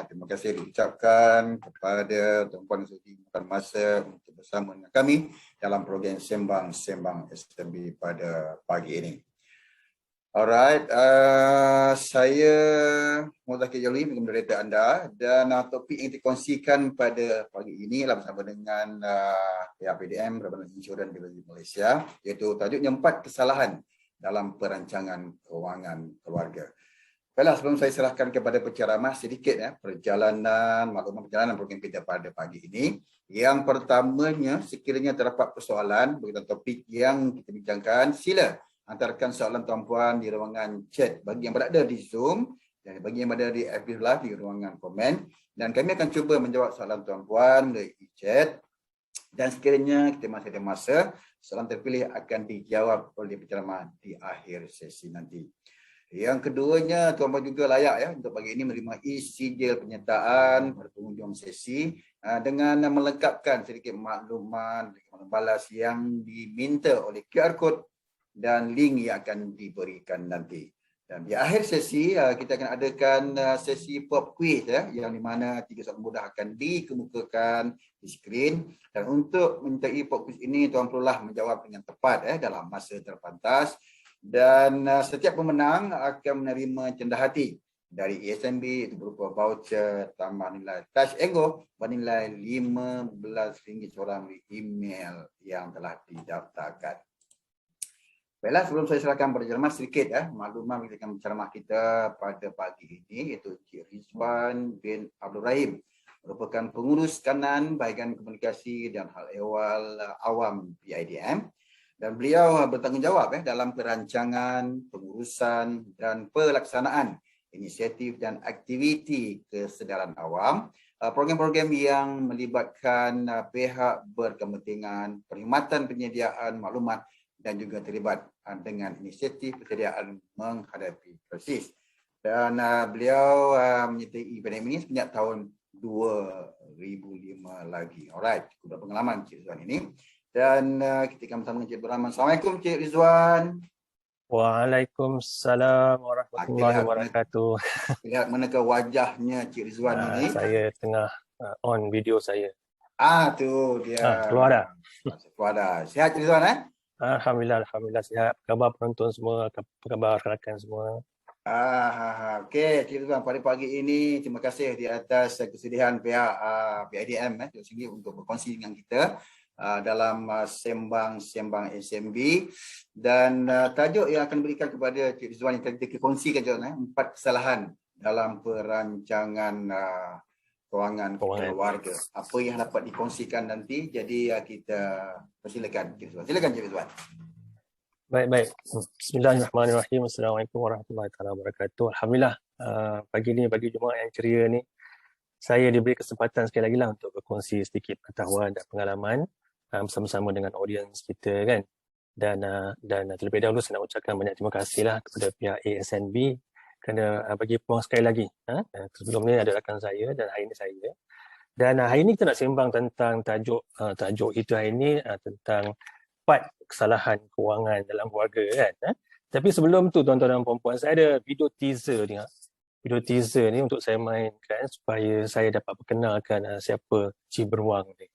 Terima kasih diucapkan kepada Tuan-Puan yang sudi makan masa untuk bersama dengan kami dalam program Sembang SMB pada pagi ini. Alright, saya Muzakir Jalwi, moderator anda, dan topik yang dikongsikan pada pagi ini adalah bersama dengan pihak PDM, Perabatan Insurans di Malaysia, iaitu tajuknya 4 kesalahan dalam perancangan kewangan keluarga. Baiklah, sebelum saya serahkan kepada penceramah sedikit maklumat perjalanan program kita pada pagi ini. Yang pertamanya, sekiranya terdapat persoalan berkaitan topik yang kita bincangkan, sila hantarkan soalan tuan-puan di ruangan chat bagi yang berada di Zoom dan bagi yang berada di FB Live di ruangan komen. Dan kami akan cuba menjawab soalan tuan-puan di chat. Dan sekiranya kita masih ada masa, soalan terpilih akan dijawab oleh penceramah di akhir sesi nanti. Yang keduanya, tuan-puan juga layak ya untuk pagi ini menerima sijil penyertaan pada penghujung sesi dengan melengkapkan sedikit maklumat balas yang diminta oleh QR code dan link yang akan diberikan nanti. Dan di akhir sesi kita akan adakan sesi pop quiz ya, yang di mana 3 soalan mudah akan dikemukakan di skrin. Dan untuk menyertai pop quiz ini, tuan perlulah menjawab dengan tepat dalam masa terpantas. Dan setiap pemenang akan menerima cendah hati dari ESMB, itu berupa voucher tambah nilai Touch and Go bernilai RM15 seorang di email yang telah didaftarkan. Baiklah, sebelum saya serahkan pada penceramah sedikit maklumat tentang penceramah kita pada pagi ini, iaitu Cik Rizwan bin Abdul Rahim, merupakan pengurus kanan bahagian komunikasi dan hal ehwal awam PIDM. Dan beliau bertanggungjawab dalam perancangan, pengurusan dan pelaksanaan inisiatif dan aktiviti kesedaran awam, program-program yang melibatkan pihak berkepentingan, perkhidmatan penyediaan maklumat dan juga terlibat dengan inisiatif persediaan menghadapi krisis. Dan beliau menyertai PDM ini sejak tahun 2005 lagi. Alright, cukup berpengalaman Cik Rizwan ini. Dan kita akan bersama dengan Cik Rahman. Assalamualaikum Cik Rizwan. Waalaikumsalam warahmatullahi wabarakatuh. Lihat manakah wajahnya Cik Rizwan ini? Saya tengah on video saya. Tu dia. Keluar dah. Keluar dah. Sihat Cik Rizwan Alhamdulillah sihat. Khabar penonton semua, khabar rakan semua. Okey Cik Rizwan, pada pagi ini terima kasih di atas kesediaan pihak PIDM sendiri untuk berkongsi dengan kita dalam sembang SMB. Dan tajuk yang akan diberikan kepada Cik Rizwan yang kita kongsikan 4 kesalahan dalam perancangan kewangan keluarga. Apa yang dapat dikongsikan nanti, jadi kita persilakan Cik Rizwan. Silakan Cik Rizwan. Baik. Bismillahirrahmanirrahim. Assalamualaikum warahmatullahi wabarakatuh. Alhamdulillah, pagi ni, pagi Jumaat yang ceria ni, saya diberi kesempatan sekali lagi lah untuk berkongsi sedikit pengetahuan dan pengalaman bersama-sama dengan audiens kita kan. Dan terlebih dahulu saya nak ucapkan banyak terima kasih lah kepada pihak ASNB kerana bagi peluang sekali lagi. Sebelum ni ada rakan saya dan hari ini saya. Dan hari ini kita nak sembang tentang tajuk itu hari ini tentang 4 kesalahan kewangan dalam keluarga kan. Tapi sebelum tu tuan-tuan dan puan-puan, saya ada video teaser ni. Video teaser ni untuk saya mainkan supaya saya dapat perkenalkan siapa Cik Beruang ni.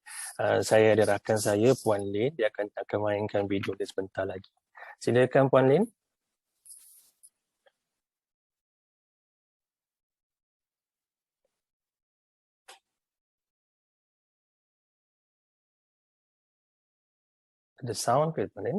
Saya ada rakan saya, Puan Lin, dia akan mainkan video dia sebentar lagi. Silakan Puan Lin. Ada sound ke Puan Lin?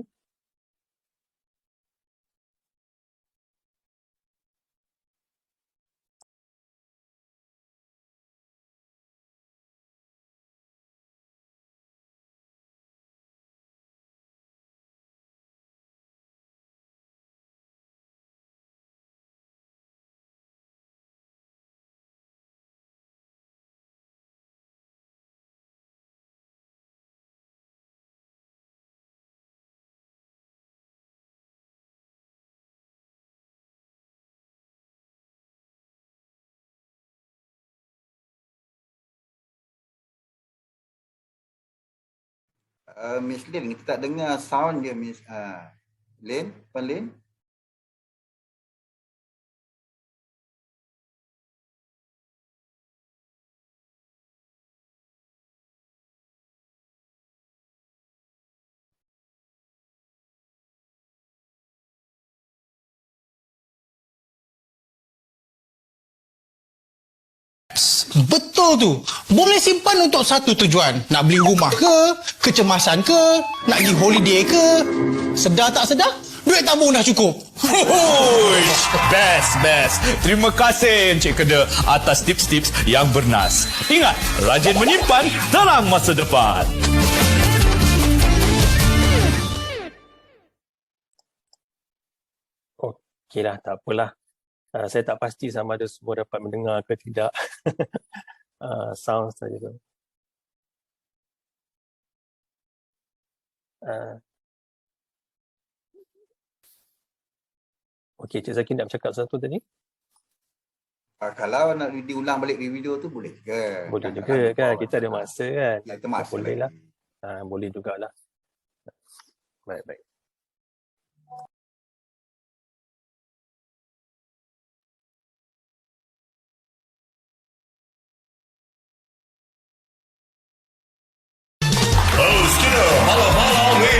Miss Lin, kita tak dengar sound dia Miss Lin, Puan Lin. Betul tu. Boleh simpan untuk satu tujuan. Nak beli rumah ke, kecemasan ke, nak pergi holiday ke. Sedar tak sedar, duit tabung dah cukup. Hoi, best. Terima kasih Encik Kedah atas tips-tips yang bernas. Ingat, rajin menyimpan, terang masa depan. Okeylah, tak apalah. Saya tak pasti sama ada semua dapat mendengar ke tidak. Sound saja tu. Okey, Cik Zaki nak bercakap sesuatu tadi? Kalau nak diulang balik di video tu boleh ke? Boleh juga kan, kita ada masa kan. Kita masa boleh lah. lagi. Boleh jugalah. Baik. Host kita malam-malam ni,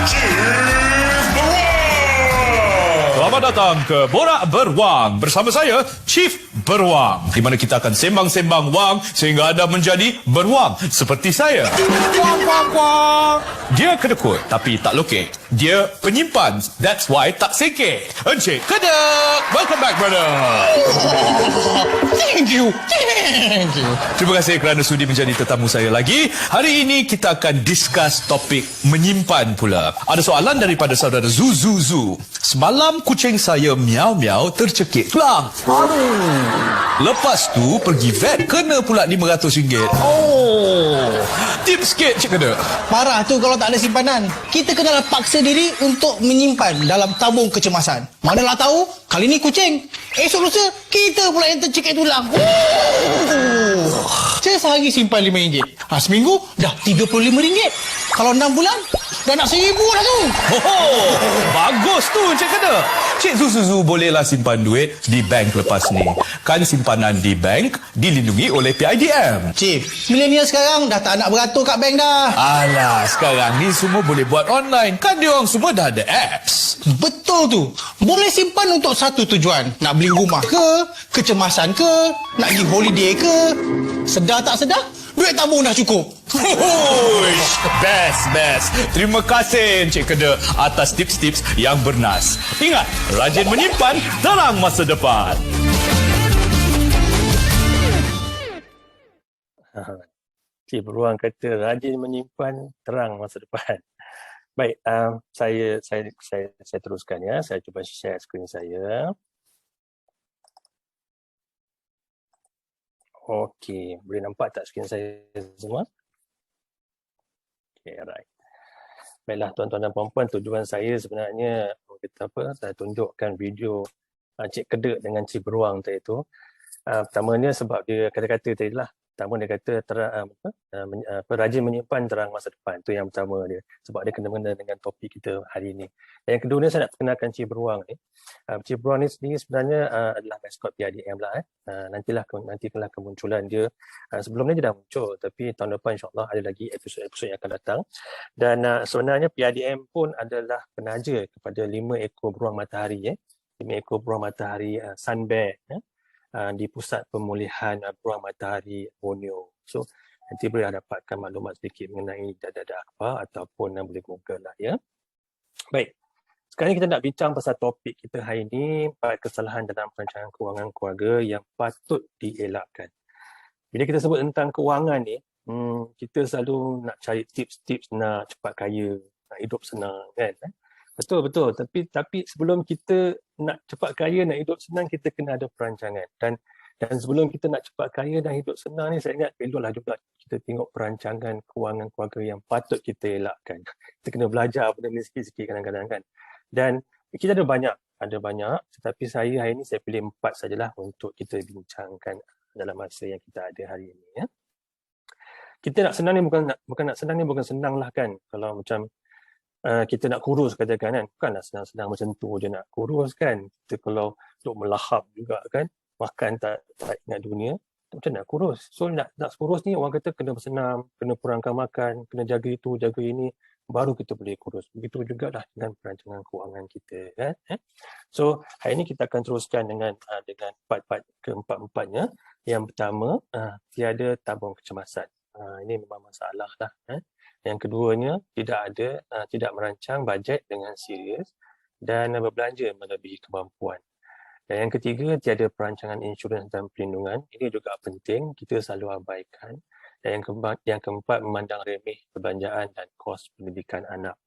Chief Beruang. Selamat datang ke Borak Beruang bersama saya, Chief Beruang, di mana kita akan sembang-sembang wang sehingga anda menjadi beruang seperti saya. Kuang. Dia kedekut tapi tak lokek. Dia penyimpan, that's why tak sengkeh. Encik Kedah, welcome back brother. Thank you. Terima kasih kerana sudi menjadi tetamu saya lagi. Hari ini kita akan discuss topik menyimpan pula. Ada soalan daripada saudara Zu. Semalam kucing saya miau-miau tercekik tulang. Lepas tu pergi vet kena pula RM500. Tips sikit Cik Kedah. Parah tu kalau tak ada simpanan. Kita kenalah paksa diri untuk menyimpan dalam tabung kecemasan. Manalah tahu, kali ni kucing. Esok lusa, kita pula yang tercekik tulang. Saya sehari simpan RM5. Seminggu dah RM35. Kalau 6 bulan, dah nak RM1,000 dah tu. Bagus tu Cik Kedah. Cik Zu bolehlah simpan duit di bank lepas ni. Kan simpanan di bank dilindungi oleh PIDM. Cik, milenial sekarang dah tak nak beratur kat bank dah. Alah, sekarang ni semua boleh buat online. Kan diorang semua dah ada apps. Betul tu. Boleh simpan untuk satu tujuan. Nak beli rumah ke, kecemasan ke, nak pergi holiday ke. Sedar tak sedar, duit tabung dah cukup. Hoi, best. Terima kasih Encik Kedah atas tips-tips yang bernas. Ingat, rajin menyimpan, terang masa depan. Cik Beruang kata rajin menyimpan, terang masa depan. Baik, saya teruskan ya. Saya cuba share skrin saya. Okey, boleh nampak tak skrin saya semua? Okey, alright. Baiklah tuan-tuan dan puan-puan, tujuan saya sebenarnya saya tunjukkan video Cik Kedah dengan Cik Beruang tadi tu. Pertamanya sebab dia kata-kata tadi lah. Pertama dia kata rajin menyimpan terang masa depan. Itu yang pertama dia. Sebab dia kena-mengena dengan topik kita hari ini. Dan yang kedua ni saya nak perkenalkan Cik Beruang ni. Cik Beruang ni sendiri sebenarnya adalah maskot PIDM lah. Nantilah kemunculan dia. Sebelum ni dia dah muncul. Tapi tahun depan insyaAllah ada lagi episod-episod yang akan datang. Dan sebenarnya PIDM pun adalah penaja kepada 5 ekor beruang matahari. 5 ekor beruang matahari Sun Bear. Di pusat pemulihan beruang matahari Borneo. So nanti boleh dapatkan maklumat sedikit mengenai data apa ataupun boleh Google lah ya. Baik. Sekarang kita nak bincang pasal topik kita hari ini, 4 kesalahan dalam perancangan kewangan keluarga yang patut dielakkan. Bila kita sebut tentang kewangan ni, kita selalu nak cari tips-tips nak cepat kaya, nak hidup senang kan. Betul. Tapi sebelum kita nak cepat kaya, nak hidup senang, kita kena ada perancangan. Dan sebelum kita nak cepat kaya dan hidup senang ni, saya ingat perlulah juga kita tengok perancangan kewangan keluarga yang patut kita elakkan. Kita kena belajar benda ni sikit-sikit kadang-kadang kan. Dan kita ada banyak, tetapi saya hari ni saya pilih 4 sajalah untuk kita bincangkan dalam masa yang kita ada hari ini ya. Kita nak senang ni bukan senang lah kan. Kalau macam kita nak kurus katakan kan, bukanlah senang-senang macam tu je nak kurus kan. Kita kalau duk melahap juga kan, makan tak ingat dunia, macam nak kurus. So nak kurus ni orang kata kena bersenam, kena kurangkan makan, kena jaga itu, jaga ini, baru kita boleh kurus. Begitu juga lah dengan perancangan kewangan kita, kan. So hari ini kita akan teruskan dengan part-part keempat-empatnya. Yang pertama, tiada tabung kecemasan. Ini memang masalah lah. Yang keduanya, tidak merancang bajet dengan serius dan berbelanja melebihi kemampuan. Dan yang ketiga, tiada perancangan insurans dan perlindungan. Ini juga penting, kita selalu abaikan. Dan yang keempat, memandang remeh perbelanjaan dan kos pendidikan anak.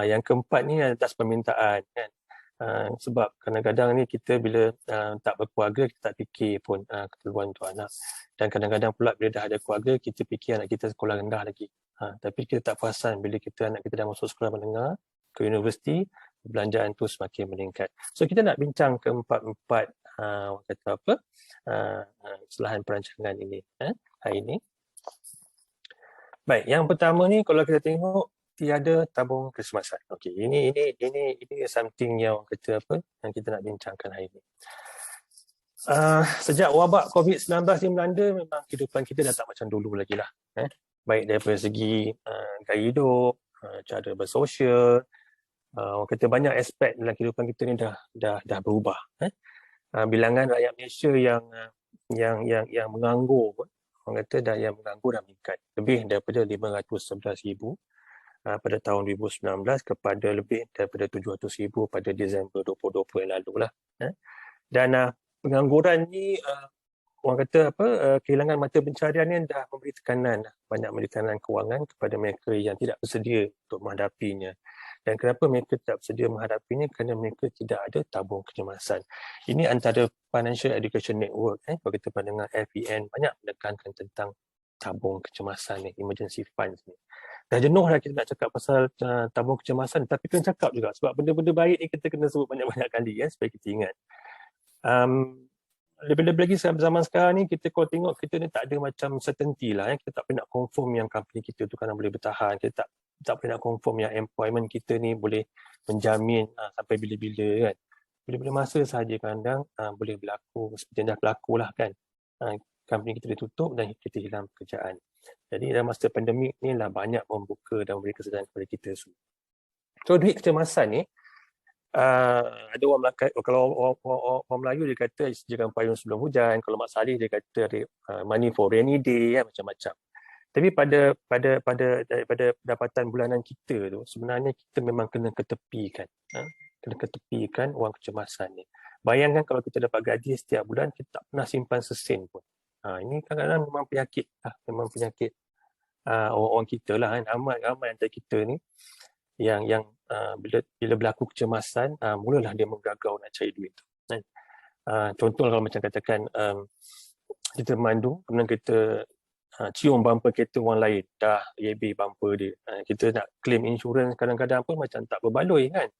Yang keempat ni atas permintaan, kan. Sebab kadang-kadang ni kita bila tak berkeluarga, kita tak fikir pun keperluan untuk anak. Dan kadang-kadang pula bila dah ada keluarga, kita fikir anak kita sekolah rendah lagi. Tapi kita tak perasan bila anak kita dah masuk sekolah menengah, ke universiti, perbelanjaan tu semakin meningkat. So kita nak bincang keempat-empat kesalahan perancangan ini hari ini. Baik, yang pertama ni kalau kita tengok tiada tabung kecemasan. Okey, ini something yang yang kita nak bincangkan hari ini. Sejak wabak COVID-19 ni melanda, memang kehidupan kita dah tak macam dulu lagi lah. Baik daripada segi gaya hidup, cara bersosial, orang kata banyak aspek dalam kehidupan kita ni dah berubah. Bilangan rakyat Malaysia yang menganggur pun, orang kata yang menganggur dah meningkat lebih daripada 511,000 pada tahun 2019 kepada lebih daripada 700,000 pada Disember 2020 yang lalu lah. Dan pengangguran ni orang kata kehilangan mata pencaharian ni dah memberi banyak tekanan kewangan kepada mereka yang tidak bersedia untuk menghadapinya. Dan kenapa mereka tak bersedia menghadapinya? Kerana mereka tidak ada tabung kecemasan. Ini antara Financial Education Network, kalau kita pernah dengar FEN, banyak menekankan tentang tabung kecemasan ni, emergency funds ni. Dah jenuh dah kita nak cakap pasal tabung kecemasan, tapi kena cakap juga sebab benda-benda baik ni kita kena sebut banyak-banyak kali supaya kita ingat. Lebih-lebih lagi zaman sekarang ni, kita kalau tengok kita ni tak ada macam certainty lah. Kita tak pernah nak confirm yang company kita tu kan boleh bertahan. Kita tak pernah nak confirm yang employment kita ni boleh menjamin sampai bila-bila kan. Bila-bila masa sahaja kadang boleh berlaku, seperti yang dah berlaku lah kan. Company kita ditutup dan kita hilang pekerjaan. Jadi dalam masa pandemik ni lah banyak membuka dan memberi kesedaran kepada kita semua. So duit kecemasan ni, ada orang Melayu, kalau orang Melayu dia kata sediakan payung sebelum hujan, kalau Mak Saleh dia kata money for rainy day, macam-macam. Tapi pada pendapatan bulanan kita tu, sebenarnya kita memang kena ketepikan wang kecemasan ni. Bayangkan kalau kita dapat gaji setiap bulan, kita tak pernah simpan sesen pun. Ini kadang-kadang memang penyakit orang kita lah kan. Ramai antara kita ni yang bila berlaku kecemasan, mulalah dia menggagau nak cari duit tu. Contoh kalau macam katakan kita memandu, kemudian kita cium bumper kereta orang lain, dah EB bumper dia. Kita nak claim insurans kadang-kadang pun macam tak berbaloi kan.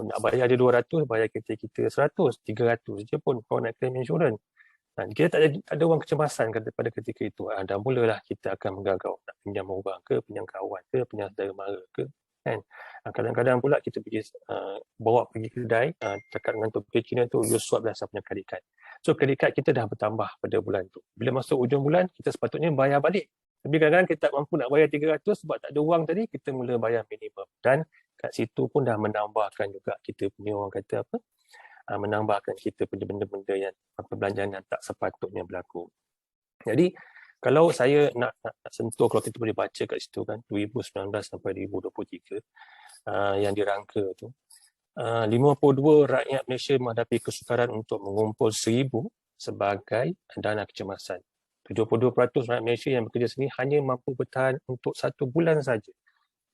Nak bayar dia 200, bayar kereta kita 100, 300 je pun kau nak claim insurans. Kita tak ada wang kecemasan pada ketika itu. Dah mulalah kita akan menggagau nak pinjam orang ke, pinjam kawan ke, pinjam saudara mara ke. Kan? Kadang-kadang pula kita pergi bawa pergi kedai, cakap dengan topik Cina tu, you swap dah saya punya credit card. So credit card kita dah bertambah pada bulan tu. Bila masuk ujung bulan, kita sepatutnya bayar balik. Tapi kadang-kadang kita tak mampu nak bayar 300 sebab tak ada wang tadi, kita mula bayar minimum. Dan kat situ pun dah menambahkan juga kita punya orang kata menambahkan kita punya benda-benda yang perbelanjaan yang tak sepatutnya berlaku. Jadi kalau saya nak sentuh, kalau kita boleh baca kat situ kan 2019 sampai 2023 yang dirangka tu, 52 rakyat Malaysia menghadapi kesukaran untuk mengumpul 1,000 sebagai dana kecemasan. 72% rakyat Malaysia yang bekerja sendiri hanya mampu bertahan untuk 1 bulan saja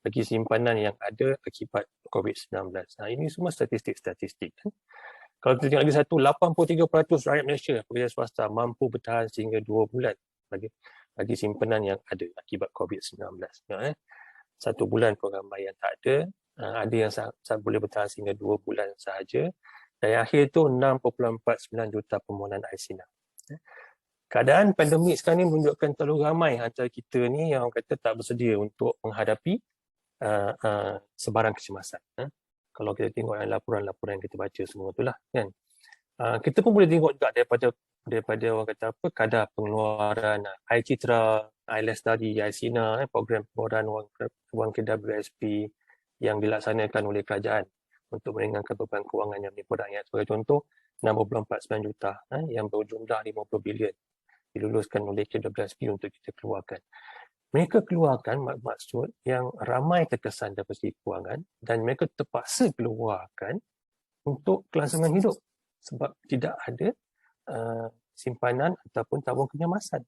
bagi simpanan yang ada akibat COVID-19. Ini semua statistik-statistik kan. Kalau kita tengok lagi satu, 83% rakyat Malaysia pekerja swasta mampu bertahan sehingga 2 bulan bagi simpanan yang ada akibat COVID-19. 1 bulan pun ramai yang tak ada. Ada yang boleh bertahan sehingga 2 bulan sahaja. Dan yang akhir tu 6.49 juta permohonan ICNA. Keadaan pandemik sekarang ni menunjukkan terlalu ramai antara kita ni yang orang kata tak bersedia untuk menghadapi sebarang kecemasan. Kalau kita tengok laporan-laporan yang kita baca semua itulah kan. Kita pun boleh tengok juga daripada daripada orang kata apa, kadar pengeluaran iCitra, iLestari, iSina, program pengeluaran wang KWSP yang dilaksanakan oleh kerajaan untuk meringankan beban kewangan yang menimpa rakyat. Sebagai contoh, 60.49 juta yang berjumlah 50 bilion diluluskan oleh KWSP untuk kita keluarkan. Mereka keluarkan maksud yang ramai terkesan dari segi kewangan dan mereka terpaksa keluarkan untuk kelangsungan hidup sebab tidak ada simpanan ataupun tabung kecemasan.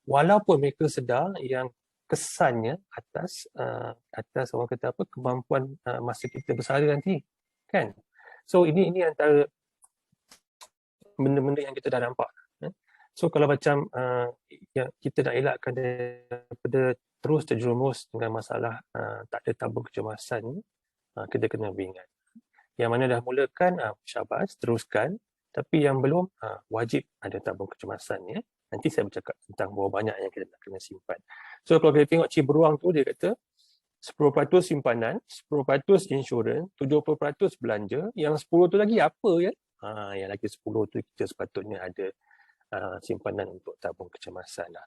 Walaupun mereka sedar yang kesannya atas orang kata apa, kemampuan masa kita bersara nanti, kan? So ini antara benda-benda yang kita dah nampak. So kalau macam yang kita nak elakkan daripada terus terjerumus dengan masalah tak ada tabung kecemasan, kita kena beringat. Yang mana dah mulakan, syabas, teruskan. Tapi yang belum, wajib ada tabung kecemasan. Ya. Nanti saya bercakap tentang berapa banyak yang kita nak kena simpan. So kalau kita tengok Cik Beruang tu, dia kata 10% simpanan, 10% insurans, 70% belanja, yang 10 tu lagi apa ya? Yang lagi 10 tu kita sepatutnya ada simpanan untuk tabung kecemasan lah.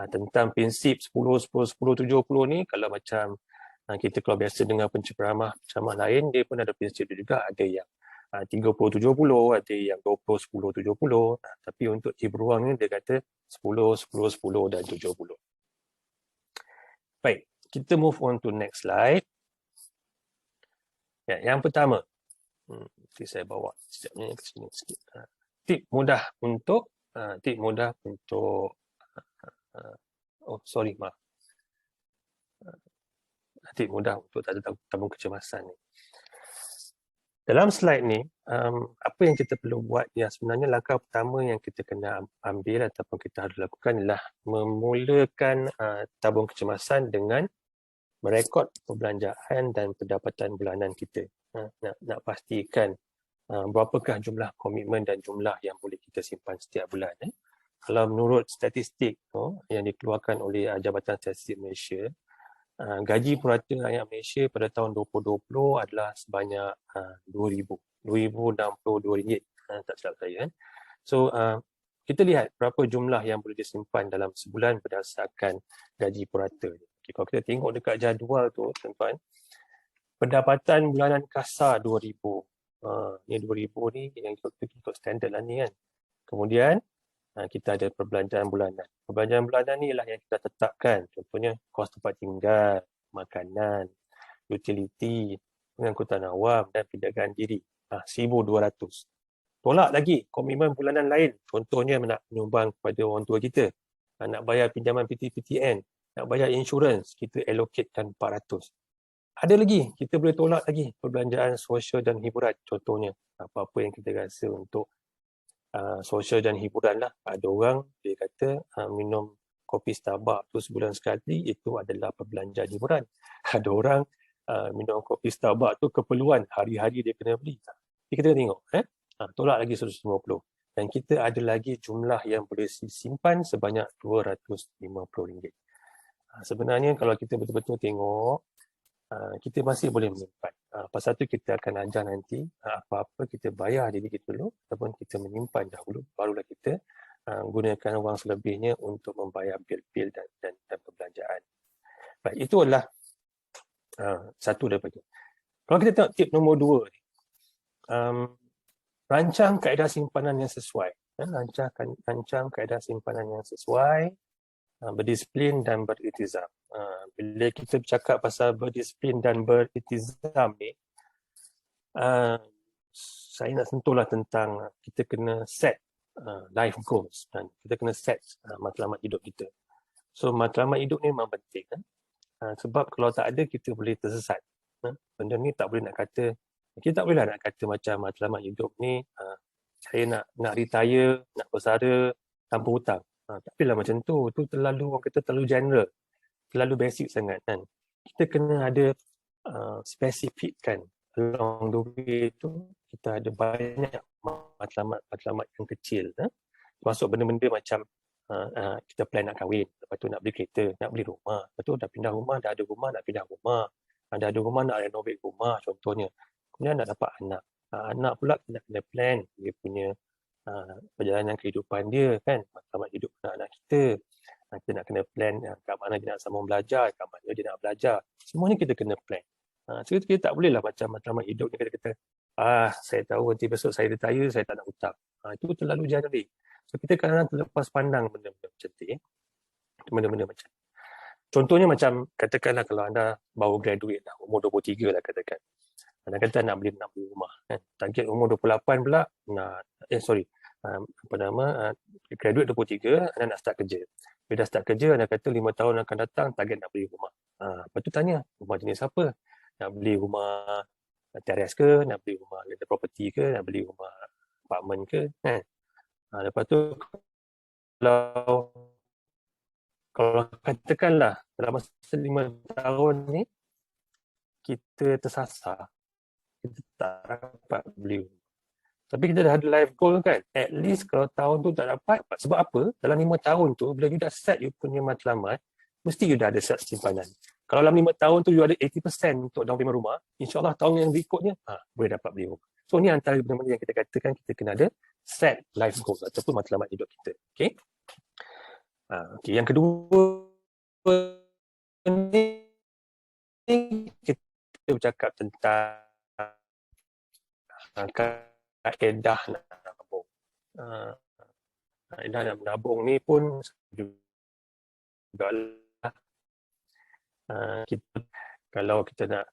Tentang prinsip 10-10-10-70 ni, kalau macam kita kalau biasa dengar penceramah lain, dia pun ada prinsip dia juga. Ada yang 30-70, ada yang 20-10-70. Tapi untuk Cik Beruang ni dia kata 10-10-10 dan 70. Baik, kita move on to next slide. Ya, yang pertama, nanti saya bawa sekejapnya ke sini sikit. Tip mudah untuk tip mudah untuk tak ada tabung kecemasan ni. Dalam slide ni, apa yang kita perlu buat, ya sebenarnya langkah pertama yang kita kena ambil ataupun kita harus lakukan ialah memulakan tabung kecemasan dengan merekod perbelanjaan dan pendapatan bulanan kita. Nak pastikan berapakah jumlah komitmen dan jumlah yang boleh kita simpan setiap bulan. Kalau menurut statistik yang dikeluarkan oleh Jabatan Statistik Malaysia, gaji purata rakyat Malaysia pada tahun 2020 adalah sebanyak RM2,062, tak silap saya. So, kita lihat berapa jumlah yang boleh disimpan dalam sebulan berdasarkan gaji purata. Okay, kalau kita tengok dekat jadual tu, tuan-tuan, pendapatan bulanan kasar 2,000. Ni 2,000 ni yang ikut standard lah ni kan. Kemudian kita ada perbelanjaan bulanan. Perbelanjaan bulanan ni lah yang kita tetapkan. Contohnya kos tempat tinggal, makanan, utiliti, pengangkutan awam dan penjagaan diri. 1,200. Tolak lagi komitmen bulanan lain. Contohnya nak menyumbang kepada orang tua kita. Nak bayar pinjaman PTPTN. Nak bayar insurans. Kita allocatekan 400. Ada lagi, kita boleh tolak lagi perbelanjaan sosial dan hiburan. Contohnya, apa-apa yang kita rasa untuk sosial dan hiburan lah. Ada orang, dia kata minum kopi Starbucks tu sebulan sekali, itu adalah perbelanjaan hiburan. Ada orang minum kopi Starbucks tu keperluan, hari-hari dia kena beli. Jadi kita tengok, tolak lagi 150. Dan kita ada lagi jumlah yang boleh disimpan sebanyak RM250. Sebenarnya kalau kita betul-betul tengok, kita masih boleh menyimpan. Pasal tu kita akan ajar nanti apa-apa kita bayar diri kita dulu ataupun kita menyimpan dahulu, barulah kita gunakan wang selebihnya untuk membayar bil-bil dan perbelanjaan. Baik, itu adalah satu daripada. Kalau kita tengok tip nombor 2 ni, rancang kaedah simpanan yang sesuai. Rancang kaedah simpanan yang sesuai, berdisiplin dan beriltizam. Bila kita bercakap pasal berdisiplin dan beriltizam ni, saya nak sentuhlah tentang kita kena set life goals dan kita kena set matlamat hidup kita. So matlamat hidup ni memang penting. Sebab kalau tak ada, kita boleh tersesat. Benda ni tak boleh nak kata, kita tak boleh nak kata macam matlamat hidup ni, saya nak retire, nak bersara tanpa hutang. Tak boleh lah macam tu. Tu terlalu, orang kata terlalu general. Terlalu basic sangat kan. Kita kena ada spesifikkan along the way tu, kita ada banyak matlamat yang kecil. Termasuk benda-benda macam kita plan nak kahwin, lepas tu nak beli kereta, nak beli rumah, lepas tu dah pindah rumah, dah ada rumah, nak pindah rumah, dah ada rumah, nak renovate rumah contohnya. Kemudian nak dapat anak. Anak pula kena plan dia punya perjalanan kehidupan dia kan, matlamat hidup anak-anak kita. Kita nak kena plan kat mana dia nak sambung belajar, kat mana dia nak belajar. Semuanya kita kena plan. So kita tak bolehlah macam matlamat hidup ni kata saya tahu nanti besok saya retire, saya tak nak hutang. Itu terlalu generik. So kita kadang-kadang terlepas pandang benda-benda macam tu. Benda-benda macam ni. Contohnya macam katakanlah kalau anda baru graduate lah, umur 23 lah katakan. Anda kata nak beli rumah kan. Target umur 28 pula graduate 23, anda nak start kerja. Bila dah start kerja, anda kata 5 tahun akan datang target nak beli rumah. Lepas tu tanya, rumah jenis apa? Nak beli rumah teres ke, nak beli rumah landed property ke, nak beli rumah apartment ke kan. Lepas tu kalau katakanlah dalam masa 5 tahun ni kita tersasar, kita tak dapat beli rumah. Tapi kita dah ada life goal kan. At least kalau tahun tu tak dapat, sebab apa? Dalam 5 tahun tu, bila you dah set you punya matlamat, mesti you dah ada set simpanan. Kalau dalam 5 tahun tu you ada 80% untuk down payment rumah, insyaAllah tahun yang berikutnya, boleh dapat beli rumah. So ni antara benda-benda yang kita katakan kita kena ada set life goal ataupun matlamat hidup kita. Okay? Okay. Yang kedua ni, kita bercakap tentang kaedah nak menabung. Kaedah nak menabung ni pun juga kalau kita nak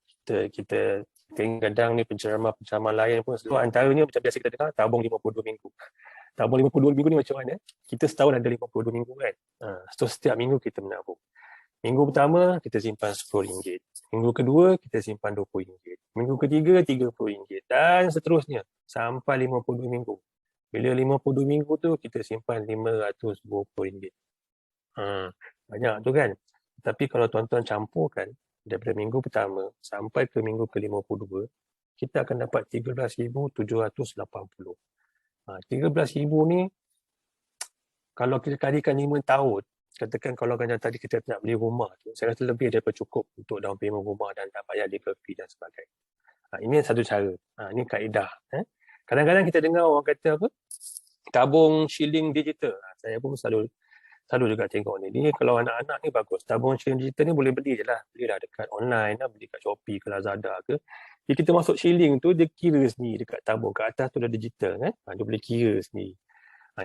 kita kadang ni penceramah lain pun antaranya macam biasa kita dengar tabung 52 minggu. Tabung 52 minggu ni macam mana? Kita setahun ada 52 minggu kan. So setiap minggu kita menabung. Minggu pertama kita simpan RM10. Minggu kedua kita simpan RM20. Minggu ketiga RM30 dan seterusnya sampai 52 minggu. Bila 52 minggu tu kita simpan RM520. Banyak tu kan. Tapi kalau tuan-tuan campurkan daripada minggu pertama sampai ke minggu ke-52, kita akan dapat RM13,780. 13,000 ni kalau kita kalikan 5 tahun, katakan kalau macam tadi kita nak beli rumah tu, saya rasa lebih daripada cukup untuk down payment rumah dan tak bayar legal fee dan sebagainya. Ini satu cara. Ini kaedah. Kadang-kadang kita dengar orang kata apa? Tabung shilling digital. Saya pun selalu juga tengok ni. Ni kalau anak-anak ni bagus. Tabung shilling digital ni boleh beli je lah. Belilah dekat online lah. Beli kat Shopee ke Lazada ke. Jadi kita masuk shilling tu, dia kira sendiri dekat tabung. Kat atas tu dah digital kan. Dia boleh kira sendiri.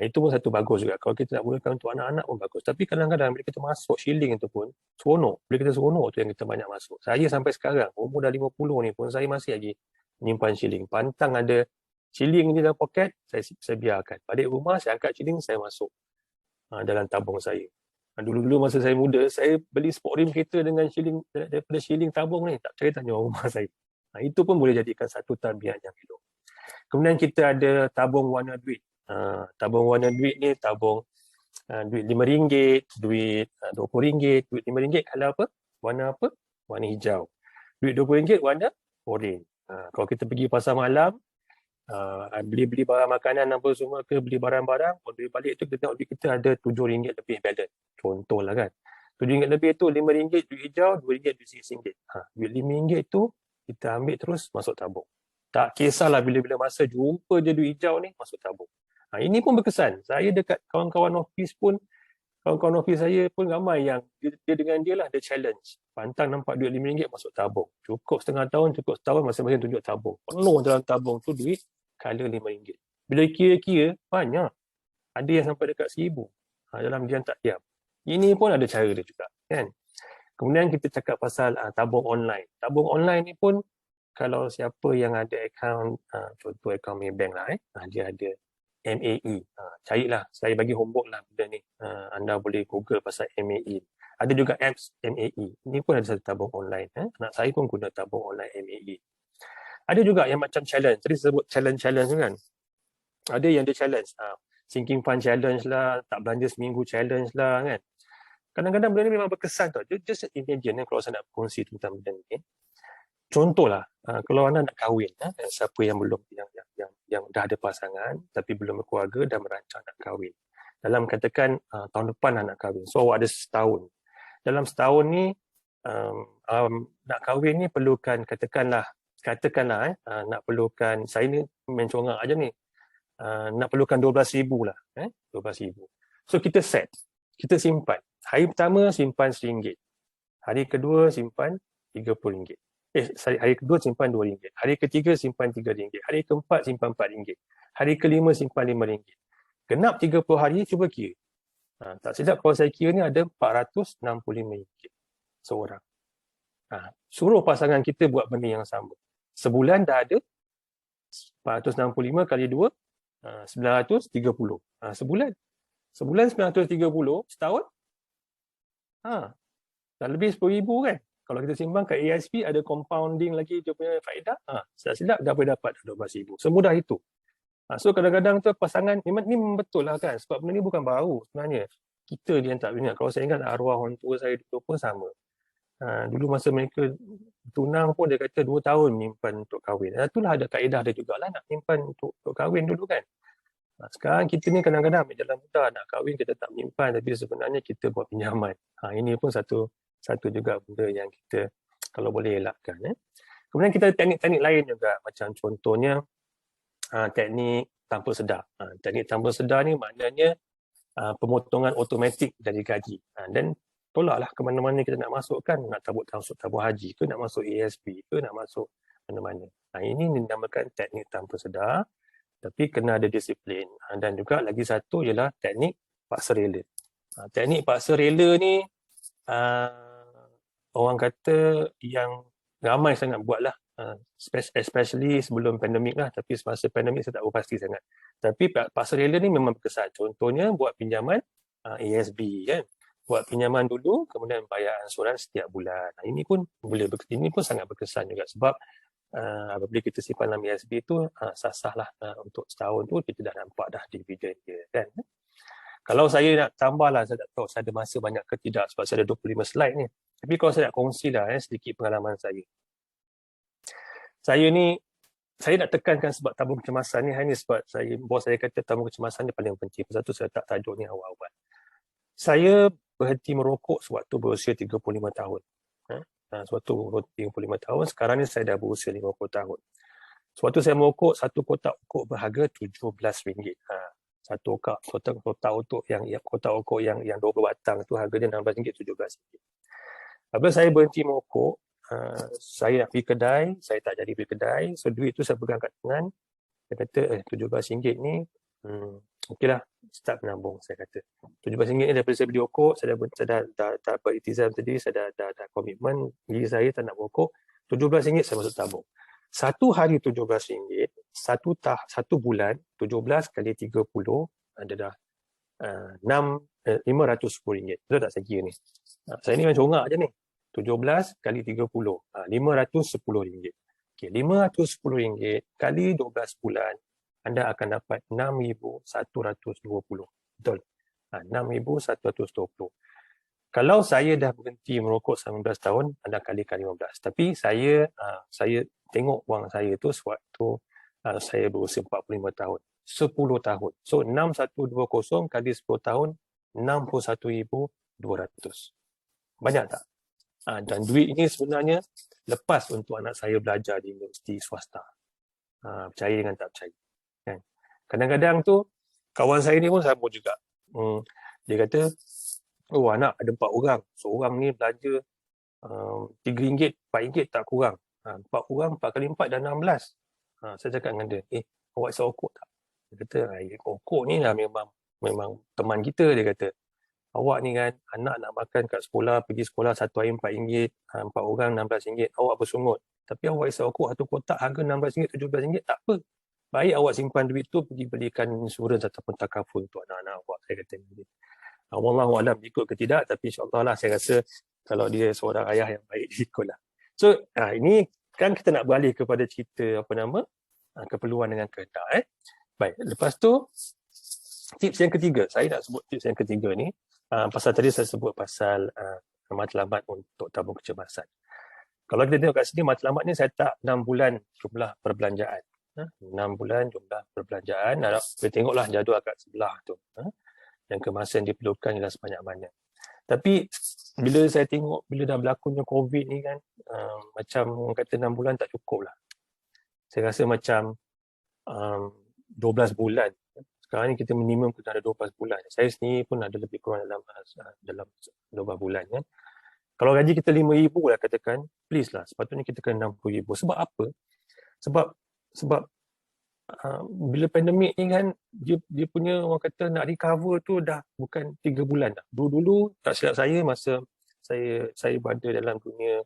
Itu pun satu bagus juga. Kalau kita nak gunakan untuk anak-anak pun bagus. Tapi kadang-kadang bila kita masuk shilling tu pun, seronok. Bila kita seronok tu yang kita banyak masuk. Saya sampai sekarang, umur dah 50 ni pun, saya masih lagi menyimpan shilling. Pantang ada shilling ni dalam poket, saya biarkan. Balik rumah, saya angkat shilling, saya masuk dalam tabung saya. Dulu-dulu masa saya muda, saya beli sport rim kereta dengan shilling, daripada shilling tabung ni. Tak percaya tanya rumah saya. Itu pun boleh jadikan satu tarbiat yang elok. Kemudian kita ada tabung warna duit. Tabung warna duit ni tabung duit RM5, duit RM20, duit RM5 kalau apa? Warna apa? Warna hijau. Duit RM20 warna oren. Kalau kita pergi pasar malam, beli barang makanan apa semua ke, beli barang-barang, kalau duit balik tu kita tengok duit kita ada RM7 lebih balance. Contohlah kan. RM7 lebih tu RM5 duit hijau, RM2 duit RM6. Duit RM5 tu kita ambil terus masuk tabung. Tak kisahlah bila-bila masa jumpa je duit hijau ni masuk tabung. Ini pun berkesan. Saya dekat kawan-kawan office saya pun ramai yang dia dengan dia lah, dia challenge. Pantang nampak duit RM5 masuk tabung. Cukup setengah tahun, cukup setahun, masing-masing tunjuk tabung. Penuh dalam tabung tu duit color RM5. Bila kira-kira, banyak. Ada yang sampai dekat RM1,000 dalam diam tak diam. Ini pun ada cara dia juga. Kan? Kemudian kita cakap pasal tabung online. Tabung online ni pun, kalau siapa yang ada akaun, contoh akaun Maybank lah, dia ada MAE. Carilah. Saya bagi homework lah benda ni. Anda boleh Google pasal MAE. Ada juga apps MAE. Ini pun ada satu tabung online. Anak saya pun guna tabung online MAE. Ada juga yang macam challenge. Tadi sebut challenge kan. Ada yang dia challenge. Sinking fund challenge lah. Tak belanja seminggu challenge lah kan. Kadang-kadang benda ni memang berkesan tau. Just imagine kalau saya nak berkongsi tentang benda ni. Contohlah, kalau anda nak kahwin, siapa yang belum yang dah ada pasangan tapi belum berkeluarga dan merancang nak kahwin. Dalam katakan tahun depan nak kahwin. So ada setahun. Dalam setahun ni nak kahwin ni perlukan katakanlah nak perlukan, saya ni main congak aja ni. nak perlukan 12,000 lah. 12,000. So kita set, kita simpan. Hari pertama simpan RM1. Hari kedua simpan RM30. Hari kedua simpan RM2. Hari ketiga simpan RM3. Hari keempat simpan RM4. Hari kelima simpan RM5. Genap 30 hari, cuba kira. Tak silap kalau saya kira ni ada RM465 seorang. Suruh pasangan kita buat benda yang sama. Sebulan dah ada 465 kali 2, 930. Sebulan. Sebulan 930, setahun? Dah lebih RM10,000 kan? Kalau kita simpan kat ASP, ada compounding lagi dia punya faedah. Tak silap dah boleh dapat RM12,000. Semudah itu. So kadang-kadang tu pasangan, ni betul lah kan? Sebab benda ni bukan baru sebenarnya. Kita dia yang tak ingat. Kalau saya ingat arwah orang tua saya dulu pun sama. Dulu masa mereka tunang pun dia kata 2 tahun menyimpan untuk kahwin. Itulah ada kaedah dia jugalah nak menyimpan untuk kahwin dulu kan. Sekarang kita ni kadang-kadang ambil jalan mudah nak kahwin kita tak menyimpan tapi sebenarnya kita buat pinjaman. Ini pun satu juga benda yang kita kalau boleh elakkan. Kemudian kita ada teknik-teknik lain juga macam contohnya teknik tanpa sedar. Teknik tanpa sedar ni maknanya pemotongan automatik dari gaji. Dan tolaklah ke mana-mana kita nak masukkan, nak masuk tabung haji ke, nak masuk ASP ke, nak masuk mana-mana. Ini dinamakan teknik tanpa sedar, tapi kena ada disiplin. Dan juga lagi satu ialah teknik paksa rela. Teknik paksa rela ni orang kata yang ramai sangat buatlah, especially sebelum pandemik lah, tapi semasa pandemik saya tak tahu pasti sangat. Tapi paksa rela ni memang berkesan. Contohnya buat pinjaman ASB kan. Buat pinjaman dulu, kemudian bayar ansuran setiap bulan. Ini pun sangat berkesan juga sebab apabila kita simpan dalam ASB tu sah-sahlah untuk setahun tu kita dah nampak dah dividen dia kan. Kalau saya nak tambah lah, saya tak tahu saya ada masa banyak ke tidak sebab saya ada 25 slide ni. Tapi kalau saya nak kongsi lah sedikit pengalaman saya. Saya nak tekankan sebab tabung kecemasan ni hanya sebab bos saya kata tabung kecemasan ni paling penting. Pasal tu saya tak tajuk ni awal-awal. Saya berhenti merokok sewaktu berusia 35 tahun. Sewaktu 35 tahun, sekarang ni saya dah berusia 50 tahun. Sewaktu saya merokok, satu kotak rokok berharga RM17. Satu kotak rokok yang 20 batang tu harganya RM16, RM17. Apabila saya berhenti merokok, saya nak pergi kedai, saya tak jadi pergi kedai, so duit tu saya pegang kat tangan. Saya kata RM17 ni okeylah, start menabung. Saya kata RM17 ni daripada saya beli rokok, saya dah beritizam tadi, saya dah komitmen diri saya tak nak merokok. RM17 saya masuk tabung. Satu hari RM17, satu bulan 17 kali 30 ada dah RM510. Betul tak saya kira ni? Saya ni macam congak je ni. 17 kali 30, RM510. Okay, RM510 kali 12 bulan, anda akan dapat RM6,120. Betul? RM6,120. Kalau saya dah berhenti merokok 19 tahun, anda kalikan 15. Tapi saya tengok wang saya tu sewaktu saya berusia 45 tahun. 10 tahun. So 6120 kali 10 tahun, 61,200. Banyak tak? Dan duit ini sebenarnya lepas untuk anak saya belajar di universiti swasta. Percaya dengan tak percaya. Kan? Kadang-kadang tu, kawan saya ni pun sama juga. Dia kata, anak ada 4 orang. Seorang ni belanja RM3, RM4 tak kurang. 4 orang, 4 kali 4 dah 16. Saya cakap dengan dia, awak isap rokok tak? Dia kata, rokok ni lah memang teman kita, dia kata. Awak ni kan, anak nak makan kat sekolah, pergi sekolah satu hari RM4, 4 orang RM16, awak bersungut. Tapi awak isap rokok satu kotak harga RM16, RM17, tak apa. Baik awak simpan duit tu, pergi belikan insurans ataupun takaful untuk anak-anak awak, saya kata. Wallahualam ikut ke tidak, tapi insyaAllah lah saya rasa kalau dia seorang ayah yang baik, dia ikut lah. So, ini kan kita nak beralih kepada cerita keperluan dengan kehendak. Baik, lepas tu, tips yang ketiga, saya nak sebut tips yang ketiga ni, pasal tadi saya sebut pasal matlamat untuk tabung kecemasan. Kalau kita tengok kat sini, matlamat ni saya tak 6 bulan jumlah perbelanjaan. 6 bulan jumlah perbelanjaan. Kita tengoklah jadual kat sebelah tu. Yang kemasan diperlukan ialah sebanyak mana. Tapi bila saya tengok, bila dah berlakunya COVID ni kan, macam orang kata 6 bulan tak cukup lah. Saya rasa macam 12 bulan. Sekarang ni kita minimum kita ada 12 bulan. Saya sendiri pun ada lebih kurang dalam 12 bulan kan. Kalau gaji kita RM5,000 lah katakan, please lah, sepatutnya kita kena RM60,000. Sebab apa? Sebab bila pandemik ni kan, dia punya orang kata nak recover tu dah bukan 3 bulan dah. Dulu tak silap saya masa saya berada dalam dunia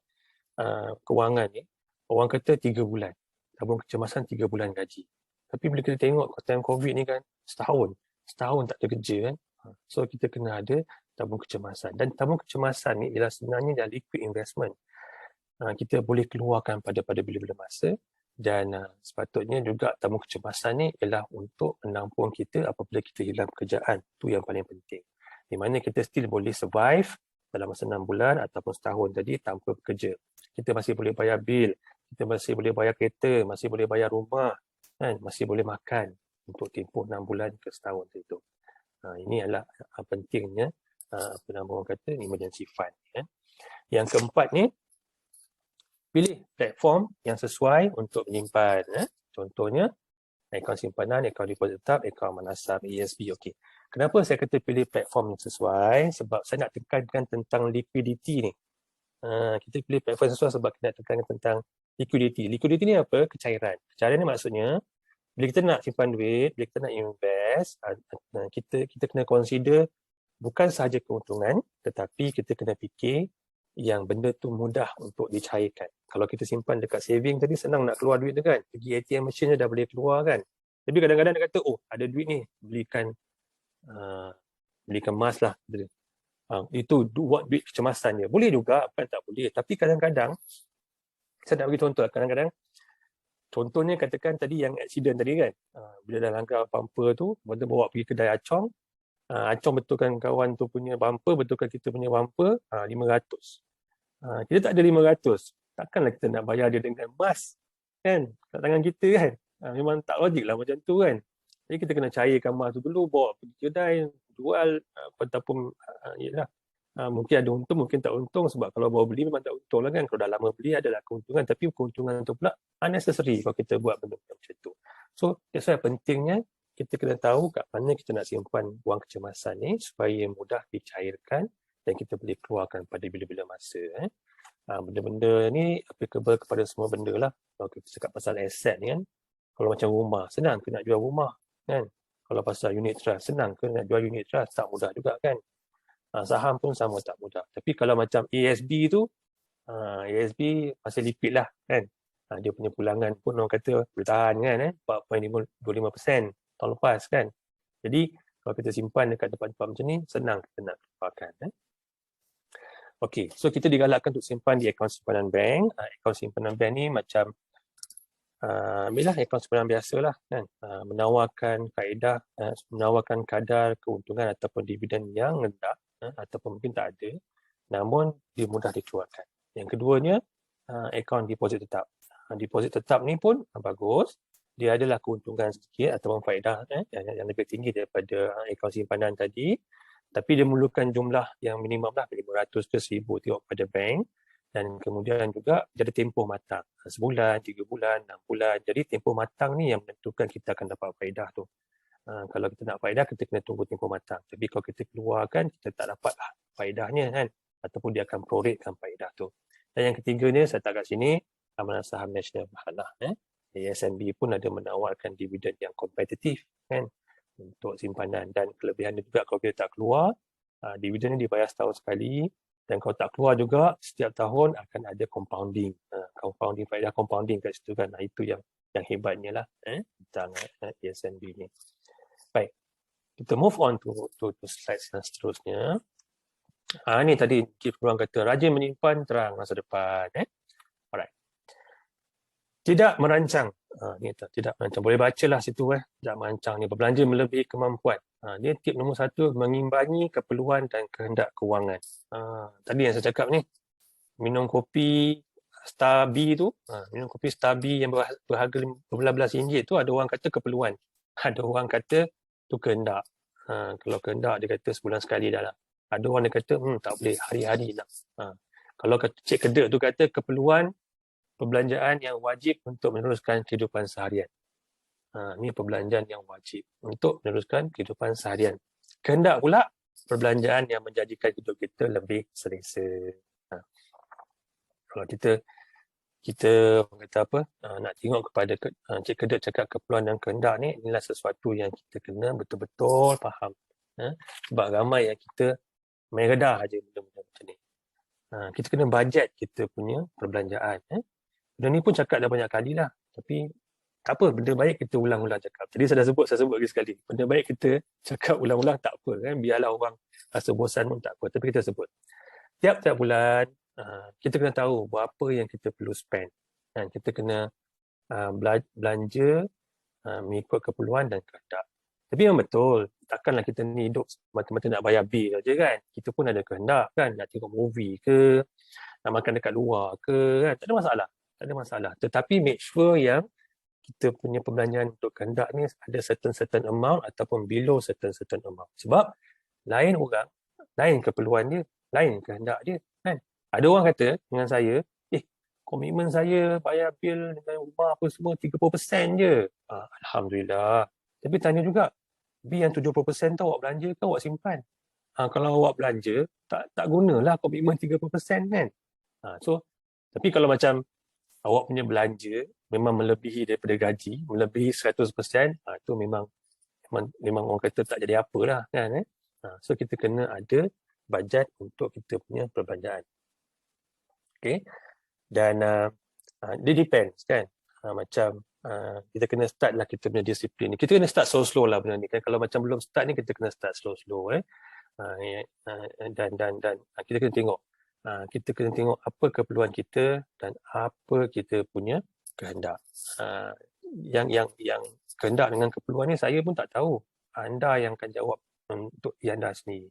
kewangan ni, orang kata 3 bulan. Tabung kecemasan 3 bulan gaji. Tapi bila kita tengok time COVID ni kan, setahun tak ada kerja kan. So kita kena ada tabung kecemasan. Dan tabung kecemasan ni ialah sebenarnya dah liquid investment. Kita boleh keluarkan pada bila-bila masa. Dan sepatutnya juga tabung kecemasan ni ialah untuk menampung kita apabila kita hilang pekerjaan. Itu yang paling penting. Di mana kita still boleh survive dalam masa 6 bulan ataupun setahun tadi tanpa bekerja. Kita masih boleh bayar bil, kita masih boleh bayar kereta, masih boleh bayar rumah, kan? Masih boleh makan untuk tempoh 6 bulan ke setahun itu. Ini adalah pentingnya apa nama orang kata emergency fund. Kan? Yang keempat ni, pilih platform yang sesuai untuk menyimpan. Contohnya, akaun simpanan, akaun deposit tetap, akaun manasab, ESB. Okey. Kenapa saya kata pilih platform yang sesuai? Sebab saya nak tekankan tentang liquidity ni. Kita pilih platform yang sesuai sebab kita nak tekankan tentang liquidity. Liquidity ni apa? Kecairan. Kecairan ni maksudnya, bila kita nak simpan duit, bila kita nak invest, kita kena consider bukan sahaja keuntungan, tetapi kita kena fikir yang benda tu mudah untuk dicairkan. Kalau kita simpan dekat saving tadi, senang nak keluar duit tu kan. Pergi ATM machine dah boleh keluar kan. Tapi kadang-kadang dia kata, oh ada duit ni, belikan emas lah. Itu buat duit kecemasan dia. Boleh juga, apa tak boleh. Tapi kadang-kadang, saya nak bagi contoh, kadang-kadang, contohnya katakan tadi yang accident tadi kan. Bila dah langgar bumper tu, kita bawa pergi kedai Acong, Acong betulkan kawan tu punya bumper, betulkan kita punya bumper, 500. Kita tak ada 500. Takkanlah kita nak bayar dia dengan emas kan, kat tangan kita kan. Memang tak logik lah macam tu kan. Jadi kita kena cairkan emas tu dulu, bawa pergi kedai, jual, ataupun mungkin ada untung, mungkin tak untung. Sebab kalau bawa beli memang tak untung lah kan. Kalau dah lama beli adalah keuntungan, tapi keuntungan tu pula unnecessary kalau kita buat benda macam tu. So that's why pentingnya kita kena tahu kat mana kita nak simpan wang kecemasan ni supaya mudah dicairkan dan kita boleh keluarkan pada bila-bila masa. Benda-benda ni applicable kepada semua benda lah. Kalau kita cakap pasal aset ni kan, kalau macam rumah, senang ke nak jual rumah kan. Kalau pasal unit trust, senang ke nak jual unit trust, tak mudah juga kan. Saham pun sama, tak mudah. Tapi kalau macam ASB tu, ASB masih liquid lah kan. Dia punya pulangan pun orang kata boleh tahan kan, 4.25% tahun lepas kan. Jadi kalau kita simpan dekat tempat-tempat macam ni, senang kita nak keluarkan. Okey, so kita digalakkan untuk simpan di akaun simpanan bank. Akaun simpanan bank ni macam ambillah akaun simpanan biasa lah kan. Menawarkan kaedah, menawarkan kadar keuntungan ataupun dividen yang rendah ataupun mungkin tak ada, namun dia mudah dikeluarkan. Yang keduanya, akaun deposit tetap. Deposit tetap ni pun bagus. Dia adalah keuntungan sedikit ataupun faedah yang lebih tinggi daripada akaun simpanan tadi. Tapi dia memerlukan jumlah yang minimum lah, 500 ke 1000 tengok pada bank. Dan kemudian juga jadi tempoh matang. Sebulan, 3 bulan, 6 bulan. Jadi tempoh matang ni yang menentukan kita akan dapat faedah tu. Kalau kita nak faedah, kita kena tunggu tempoh matang. Tapi kalau kita keluarkan, kita tak dapat faedahnya kan. Ataupun dia akan proratekan faedah tu. Dan yang ketiganya, saya tak kat sini, Amanah Saham Nasional Mahalah. ASNB pun ada menawarkan dividen yang kompetitif kan untuk simpanan, dan kelebihannya juga kalau kita tak keluar, dividen ni dibayar setahun sekali, dan kalau tak keluar juga setiap tahun akan ada compounding, faedah compounding kat situ kan. Itu yang hebatnya lah tentang ASNB ni. Baik, kita move on to slide yang seterusnya. Ni tadi Prof kata rajin menyimpan terang masa depan. Alright. Tidak merancang. Tidak merancang. Boleh bacalah situ. Tidak merancang ni. Berbelanja melebihi kemampuan. Dia tip nombor 1, mengimbangi keperluan dan kehendak kewangan. Tadi yang saya cakap ni. Minum kopi Starbi tu. Minum kopi Starbi yang berharga berbelas-belas ringgit tu, ada orang kata keperluan. Ada orang kata tu kehendak. Kalau kehendak dia kata sebulan sekali dah lah. Ada orang dia kata tak boleh hari-hari nak. Kalau Cik Kedek tu kata keperluan perbelanjaan yang wajib untuk meneruskan kehidupan seharian. Ini perbelanjaan yang wajib untuk meneruskan kehidupan seharian. Kehendak pula perbelanjaan yang menjadikan hidup kita lebih selesa. Kalau kita orang kata apa, nak tengok kepada Encik Kedet cakap keperluan dan kehendak ni, inilah sesuatu yang kita kena betul-betul faham. Sebab ramai yang kita main redah aja benda-benda macam ni. Kita kena bajet kita punya perbelanjaan. Benda ni pun cakap dah banyak kali lah. Tapi tak apa, benda baik kita ulang-ulang cakap. Tadi saya sebut lagi sekali. Benda baik kita cakap ulang-ulang tak apa kan. Biarlah orang rasa bosan pun tak apa. Tapi kita sebut. Tiap-tiap bulan, kita kena tahu berapa yang kita perlu spend. Dan kita kena belanja mengikut keperluan dan kehendak. Tapi memang betul, takkanlah kita ni hidup mata-mata nak bayar bil saja kan. Kita pun ada kehendak kan, nak tengok movie ke, nak makan dekat luar ke kan. Tak ada masalah. Tetapi make sure yang kita punya perbelanjaan untuk kehendak ni ada certain amount ataupun below certain amount. Sebab lain orang, lain keperluan dia, lain kehendak dia kan. Ada orang kata dengan saya, komitmen saya bayar bil dengan rumah apa semua 30% je. Alhamdulillah. Tapi tanya juga, bil yang 70% tu awak belanja ke awak simpan? Kalau awak belanja, tak gunalah komitmen 30% kan. Tapi kalau macam awak punya belanja memang melebihi daripada gaji, melebihi 100%, itu memang orang kata tak jadi apalah kan. So kita kena ada bajet untuk kita punya perbelanjaan. Okay. Dan dia depends kan. Macam kita kena start lah kita punya disiplin ni. Kita kena start slow-slow lah benda ni kan. Kalau macam belum start ni kita kena start slow-slow dan kita kena tengok. Kita kena tengok apa keperluan kita dan apa kita punya kehendak. Yang kehendak dengan keperluan ni saya pun tak tahu. Anda yang akan jawab untuk anda sendiri.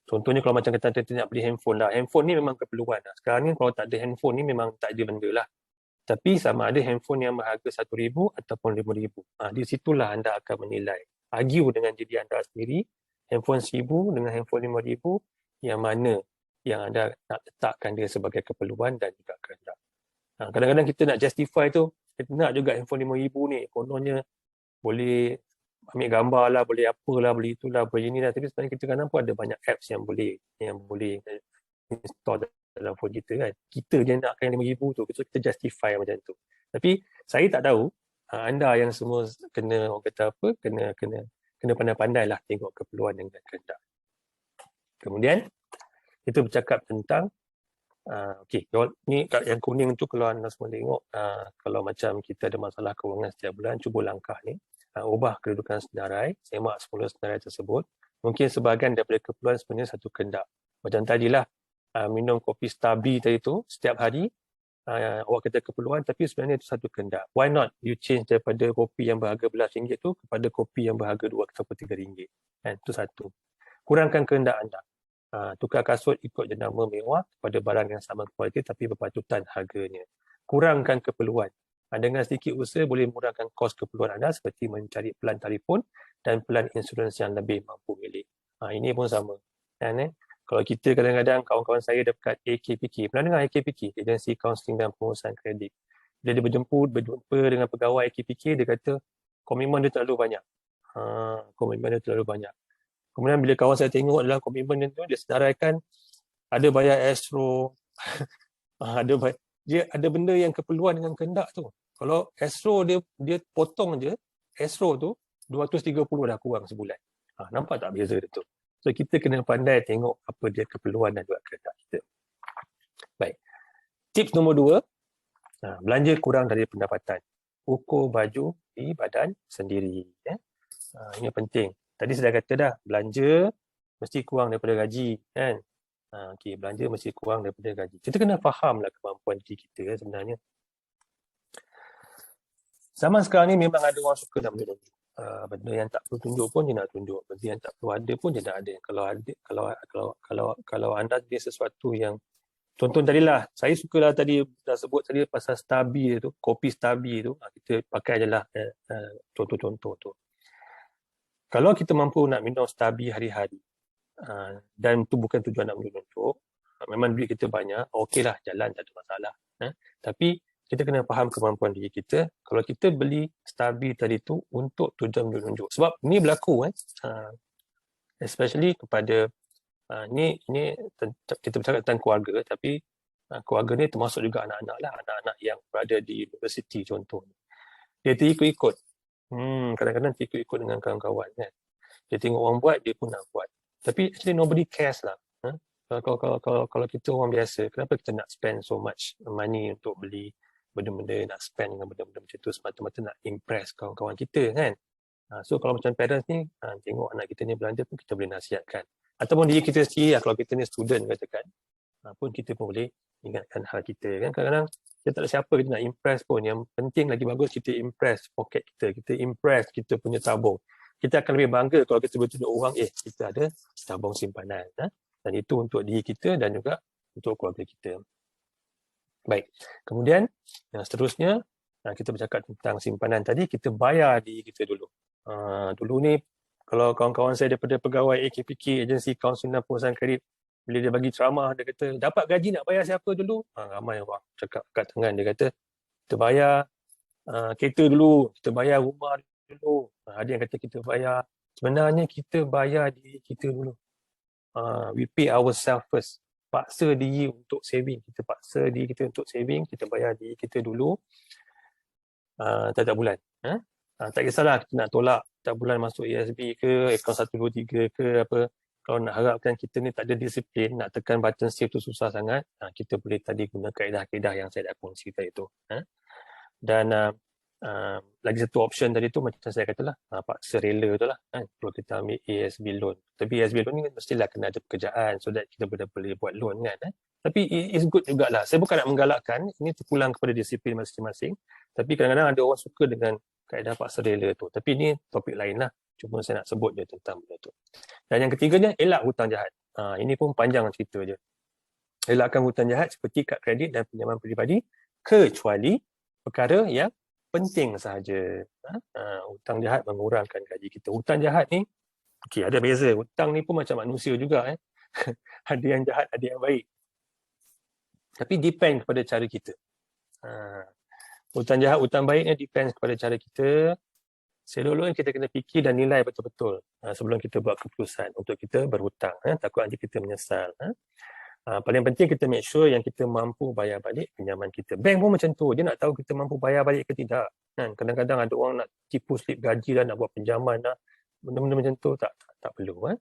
Contohnya kalau macam kita nak beli handphone lah. Handphone ni memang keperluan lah. Sekarang ni kalau tak ada handphone ni memang tak ada benda lah. Tapi sama ada handphone yang berharga RM1,000 ataupun RM5,000. Di situlah anda akan menilai. Argue dengan diri anda sendiri. Handphone RM1,000 dengan handphone RM5,000. Yang mana yang anda nak letakkan dia sebagai keperluan dan juga kehendak. Kadang-kadang kita nak justify tu. Kita nak juga handphone RM5,000 ni. Kononnya boleh ambil gambar lah, boleh apalah, boleh itulah, boleh inilah. Tapi sebenarnya kita kadang pun ada banyak apps yang boleh install dalam phone kita kan. Kita je nakkan RM5,000 tu, kita justify macam tu. Tapi saya tak tahu, anda yang semua kena, orang kata apa, kena pandai-pandai lah tengok keperluan dengan kehendak. Kemudian, kita bercakap tentang, ni yang kuning tu kalau anda semua tengok, kalau macam kita ada masalah kewangan setiap bulan, cuba langkah ni. Ubah kedudukan senarai, semak semula senarai tersebut. Mungkin sebahagian daripada keperluan sebenarnya satu kehendak. Macam tadilah, minum kopi Starbucks tadi tu, setiap hari, awak kata keperluan, tapi sebenarnya itu satu kehendak. Why not you change daripada kopi yang berharga RM11 tu kepada kopi yang berharga RM2 atau RM3? Itu satu. Kurangkan kehendak anda. Tukar kasut ikut jenama mewah kepada barang yang sama kualiti tapi berpatutan harganya. Kurangkan keperluan. Dengan sedikit usaha boleh murahkan kos keperluan anda seperti mencari pelan telefon dan pelan insurans yang lebih mampu milik. Ini pun sama. Kalau kita kadang-kadang kawan-kawan saya dekat AKPK, pernah dengar AKPK, Agensi Kaunseling dan Pengurusan Kredit. Bila dia berjumpa dengan pegawai AKPK, dia kata komitmen dia terlalu banyak. Kemudian bila kawan saya tengok dalam komitmen dia senaraikan ada bayar Astro, dia ada benda yang keperluan dengan kehendak tu. Kalau Astro dia potong je, Astro tu 230 dah kurang sebulan. Nampak tak beza dia tu? So kita kena pandai tengok apa dia keperluan dan juga kehendak kita. Baik. Tips nombor 2, belanja kurang dari pendapatan. Ukur baju di badan sendiri. Ini penting. Tadi saya dah kata dah, belanja mesti kurang daripada gaji kan. Belanja mesti kurang daripada gaji. Kita kena fahamlah kemampuan diri kita sebenarnya. Zaman sekarang ni memang ada orang suka nak menunjuk. Benda yang tak perlu tunjuk pun dia nak tunjuk. Benda yang tak perlu ada pun dia nak ada. Kalau anda ada sesuatu yang, contoh tadilah, saya sukalah tadi dah sebut tadi pasal Starbucks tu, kopi Starbucks tu, kita pakai je lah contoh-contoh tu. Kalau kita mampu nak minum Starbucks hari-hari, dan itu bukan tujuan nak menunjuk, memang duit kita banyak, okeylah jalan, tak ada masalah. Tapi kita kena faham kemampuan diri kita. Kalau kita beli stabil tadi tu untuk tujuan menunjuk. Sebab ni berlaku especially kepada ni kita bercakap tentang keluarga, tapi keluarga ni termasuk juga anak-anak lah, anak-anak yang berada di universiti contohnya. Dia terikut-ikut. Kadang-kadang terikut-ikut dengan kawan-kawan kan. Dia tengok orang buat, dia pun nak buat. Tapi actually nobody cares lah. Kalau kita orang biasa, kenapa kita nak spend so much money untuk beli benda-benda, nak spend dengan benda-benda macam tu semata-mata nak impress kawan-kawan kita kan. So kalau macam parents ni, tengok anak kita ni belanja pun kita boleh nasihatkan. Ataupun diri kita sendiri, kalau kita ni student katakan, pun kita pun boleh ingatkan hal kita kan. Kadang-kadang kita tak ada siapa kita nak impress pun. Yang penting lagi bagus kita impress poket kita, kita impress kita punya tabung. Kita akan lebih bangga kalau kita boleh tunjuk orang, kita ada tabung simpanan. Dan itu untuk diri kita dan juga untuk keluarga kita. Baik, kemudian yang seterusnya, kita bercakap tentang simpanan tadi, kita bayar diri kita dulu. Dulu ni, kalau kawan-kawan saya daripada pegawai AKPK, agensi kaunseling perusahaan kredit, bila dia bagi ceramah, dia kata, dapat gaji nak bayar siapa dulu? Ramai orang cakap kat tangan, dia kata, kita bayar kereta dulu, kita bayar rumah dulu. Ada yang kata kita bayar, sebenarnya kita bayar diri kita dulu. We pay ourselves first. Paksa diri untuk saving. Kita paksa diri kita untuk saving, kita bayar diri kita dulu tiap bulan. Tak kisahlah kita nak tolak tiap bulan masuk ESB ke, akaun 123 ke apa. Kalau nak harapkan kita ni tak ada disiplin, nak tekan button save tu susah sangat, kita boleh tadi guna kaedah-kaedah yang saya dah kongsi tadi tu. Dan lagi satu option tadi tu macam saya katalah, paksa rela tu lah. Kalau kita ambil ASB loan. Tapi ASB loan ni mestilah kena ada pekerjaan so that kita boleh buat loan kan. Tapi it's good jugalah. Saya bukan nak menggalakkan, ini terpulang kepada disiplin masing-masing. Tapi kadang-kadang ada orang suka dengan kaedah paksa rela tu. Tapi ini topik lain lah. Cuma saya nak sebut je tentang benda tu. Dan yang ketiganya, elak hutang jahat. Ini pun panjang cerita je. Elakkan hutang jahat seperti kad kredit dan pinjaman peribadi kecuali perkara yang penting sahaja. Hutang jahat mengurangkan gaji kita. Hutang jahat ni, ada beza. Hutang ni pun macam manusia juga. Ada yang jahat, ada yang baik. Tapi depend kepada cara kita. Hutang jahat, hutang baik ni depend kepada cara kita. Selolong kita kena fikir dan nilai betul-betul sebelum kita buat keputusan untuk kita berhutang. Takut nanti kita menyesal. Paling penting kita make sure yang kita mampu bayar balik pinjaman kita. Bank pun macam tu. Dia nak tahu kita mampu bayar balik ke tidak. Kadang-kadang ada orang nak tipu slip gaji nak buat pinjaman. Benda-benda macam tu tak perlu.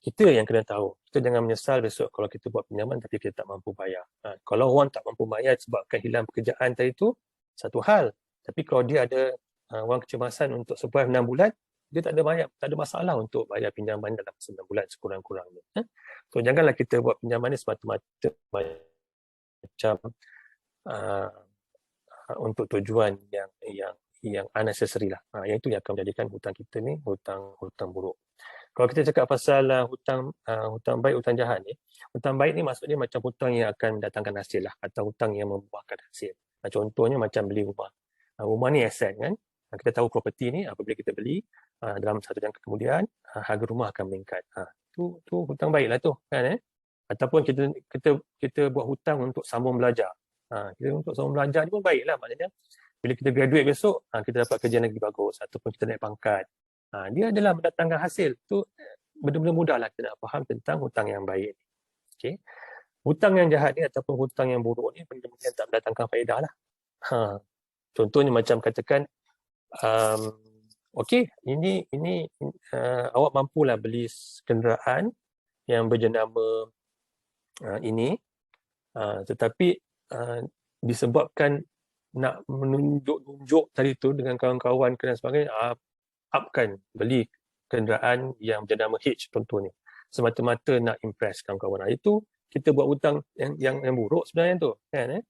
Kita yang kena tahu. Kita jangan menyesal besok kalau kita buat pinjaman tapi kita tak mampu bayar. Kalau orang tak mampu bayar sebabkan hilang pekerjaan tadi tu, satu hal. Tapi kalau dia ada wang kecemasan untuk survive 6 bulan, dia tak ada masalah untuk bayar pinjaman dalam 9 bulan sekurang-kurangnya. So janganlah kita buat pinjaman ni semata-mata macam untuk tujuan yang unnecessary lah. Yang itu yang akan menjadikan hutang kita ni hutang buruk. Kalau kita cakap pasal hutang baik, hutang jahat ni, hutang baik ni maksudnya macam hutang yang akan mendatangkan hasil lah, atau hutang yang membuahkan hasil. Contohnya macam beli rumah. Rumah ni aset kan. Kita tahu properti ni apabila kita beli dalam satu jangka kemudian harga rumah akan meningkat. Tu hutang baiklah tu kan. Ataupun kita buat hutang untuk sambung belajar. Kita untuk sambung belajar ni pun baiklah, maknanya bila kita graduate besok kita dapat kerja yang lagi bagus ataupun kita naik pangkat. Dia adalah mendatangkan hasil. Tu benda-benda mudahlah kita nak faham tentang hutang yang baik ni. Okey. Hutang yang jahat ni ataupun hutang yang buruk ni benda-benda yang tak mendatangkan faedah lah. Contohnya macam katakan ini awak mampulah beli kenderaan yang berjenama ini, tetapi disebabkan nak menunjuk tadi tu dengan kawan-kawan dan sebagainya, upkan beli kenderaan yang berjenama H contohnya, semata-mata nak impress kawan-kawan. Itu kita buat hutang yang buruk sebenarnya tu kan.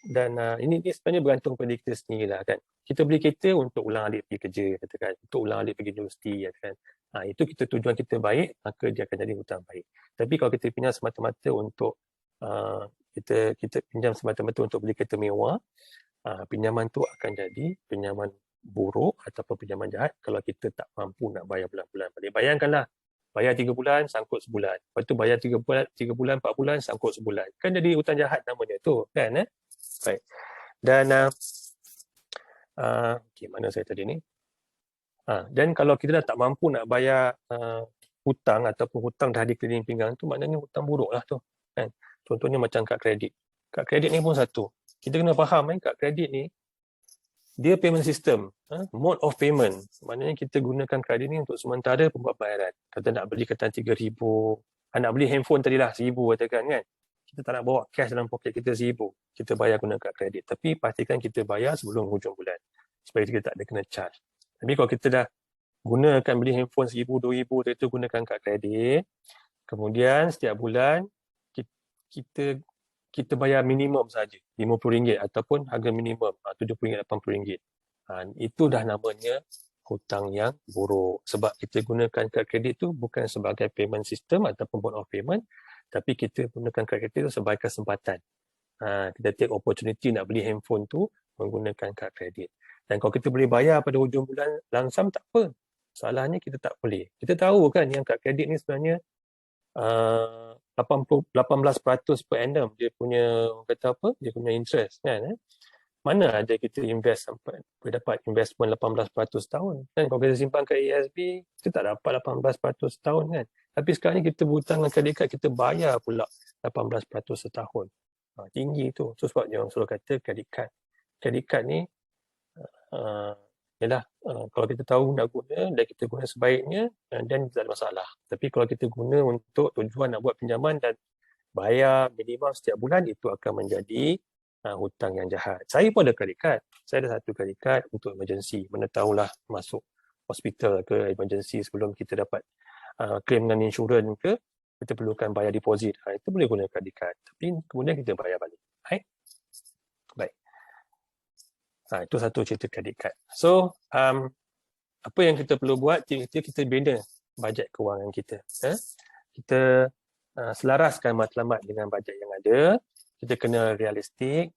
Dan ini sebenarnya bergantung pada kita sendiri lah kan. Kita beli kereta untuk ulang alik pergi kerja katakan, untuk ulang alik pergi universiti kan. Itu kita tujuan kita baik, maka dia akan jadi hutang baik. Tapi kalau kita pinjam semata-mata untuk kita pinjam semata-mata untuk beli kereta mewah, pinjaman tu akan jadi pinjaman buruk ataupun pinjaman jahat kalau kita tak mampu nak bayar bulan-bulan balik. Bayangkanlah, bayar 3 bulan, sangkut sebulan. Lepas tu bayar 3 bulan, 4 bulan, sangkut sebulan. Kan jadi hutang jahat namanya tu kan. Baik. Dan mana saya tadi ni? Dan kalau kita dah tak mampu nak bayar hutang ataupun hutang dah di keliling pinggang tu, maknanya hutang buruk lah tu. Kan? Contohnya macam kad kredit. Kad kredit ni pun satu. Kita kena faham kad kredit ni, dia payment system, mode of payment. Maknanya kita gunakan kredit ni untuk sementara pembayaran. Kata nak beli kata 3,000, nak beli handphone tadilah 1,000 katakan kan. Kita tak nak bawa cash dalam poket kita 1,000. Kita bayar guna kad kredit. Tapi pastikan kita bayar sebelum hujung bulan. Supaya kita tak ada kena charge. Tapi kalau kita dah gunakan beli handphone 1,000, 2,000, itu gunakan kad kredit. Kemudian setiap bulan kita bayar minimum saja RM50 ataupun harga minimum RM70, RM80. Itu dah namanya hutang yang buruk. Sebab kita gunakan kad kredit tu bukan sebagai payment system ataupun mode of payment, tapi kita gunakan kad kredit tu sebagai kesempatan. Kita take opportunity nak beli handphone tu menggunakan kad kredit. Dan kalau kita boleh bayar pada hujung bulan langsam, tak apa. Salahnya kita tak boleh. Kita tahu kan yang kad kredit ni sebenarnya 18% per annum dia punya interest kan. Mana ada kita invest sampai dapat investment 18% tahun kan. Kalau kita simpan ke ASB kita tak dapat 18% tahun kan. Tapi sekarang ni kita berhutang dengan kredit kad, kita bayar pula 18% setahun. Tinggi tu. So sebabnya orang selalu kata kredit kad ni kalau kita tahu nak guna dan kita guna sebaiknya, dan tak ada masalah. Tapi kalau kita guna untuk tujuan nak buat pinjaman dan bayar minimum setiap bulan, itu akan menjadi hutang yang jahat. Saya pun ada kredit kad. Saya ada satu kredit kad untuk emergency. Mana tahulah masuk hospital ke emergency sebelum kita dapat claim dengan insurans ke, kita perlukan bayar deposit. Itu boleh guna kredit kad. Tapi kemudian kita bayar balik. Baik. Itu satu cerita kredit kad. So, apa yang kita perlu buat, kita bina bajet kewangan kita. Kita selaraskan matlamat dengan bajet yang ada. Kita kena realistik.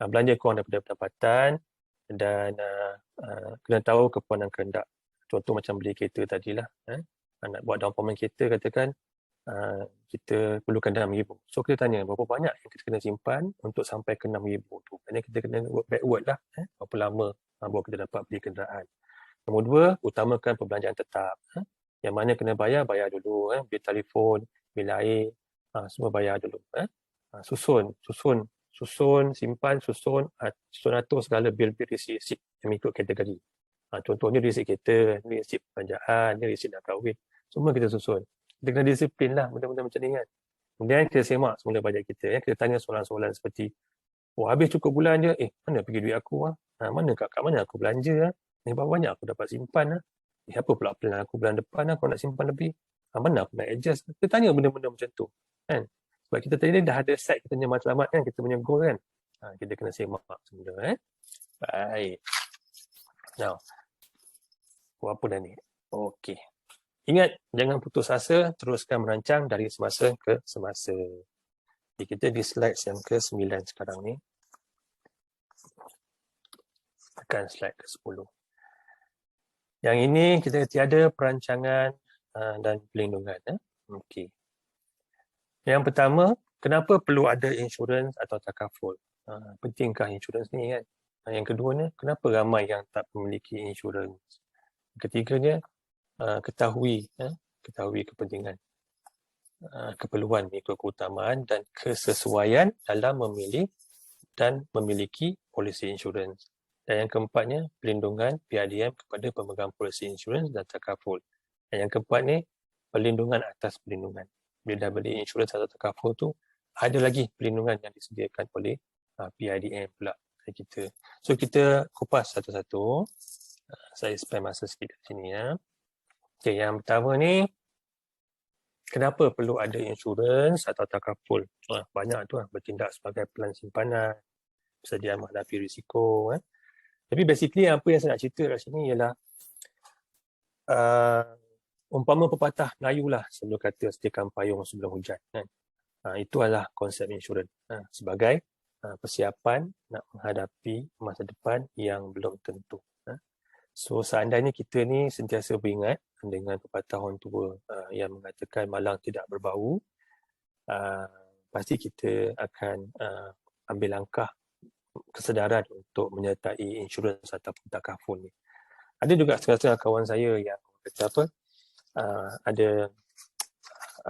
Belanja kurang daripada pendapatan dan kena tahu keperluan kehendak. Contoh macam beli kereta tadilah. Nak buat down payment kereta katakan, kita perlukan RM6,000. So kita tanya berapa banyak yang kita kena simpan untuk sampai ke RM6,000 tu. Maksudnya kita kena work backward lah. Berapa lama baru kita dapat beli kenderaan. Nombor 2, utamakan perbelanjaan tetap. Yang mana kena bayar dulu. Bil telefon, bil air, semua bayar dulu. Simpan, atur segala bil-bil resip yang ikut kategori. Contohnya resip kereta, resip perbelanjaan, resip nak kahwin. Semua kita susun. Kita kena disiplin lah benda-benda macam ni kan. Kemudian kita semak semula bajet kita. Kita tanya soalan-soalan seperti, habis cukup bulan je, mana pergi duit aku? Mana kat mana aku belanja? Berapa banyak aku dapat simpan? Apa pula plan aku bulan depan? Aku nak simpan lebih. Mana aku nak adjust? Kita tanya benda-benda macam tu. Kan? Sebab kita tadi dah ada set kita punya matlamat kan, kita punya goal kan. Kita kena semak semula. Baik. Now, apa dah ni? Okey. Ingat, jangan putus asa, teruskan merancang dari semasa ke semasa. Jadi kita di slide yang ke-9 sekarang ni. Tekan slide ke-10. Yang ini kita tiada perancangan dan pelindungan. Okey. Yang pertama, kenapa perlu ada insurans atau takaful? Pentingkah insurans ni kan? Yang keduanya, kenapa ramai yang tak memiliki insurans? Ketiganya, ketahui kepentingan, keperluan, keutamaan dan kesesuaian dalam memilih dan memiliki polisi insurans. Dan yang keempatnya, pelindungan PIDM kepada pemegang polisi insurans dan takaful. Dan yang keempat ni, perlindungan atas perlindungan. Bila dah beli insurans atau takaful tu, ada lagi perlindungan yang disediakan oleh PIDM pula kita. So kita kupas satu-satu. Saya spend masa sikit kat sini ya. Okay, yang pertama ni, kenapa perlu ada insurans atau takaful? Banyak tu bertindak sebagai pelan simpanan, persediaan menghadapi risiko. Tapi basically apa yang saya nak cerita kat sini ialah umpama pepatah Melayu lah, sebelum kata sediakan payung sebelum hujan. Itu adalah konsep insurans sebagai persiapan nak menghadapi masa depan yang belum tentu. So seandainya kita ni sentiasa beringat dengan pepatah orang tua yang mengatakan malang tidak berbau, pasti kita akan ambil langkah kesedaran untuk menyertai insurans ataupun takaful ni. Ada juga setengah-setengah kawan saya yang kata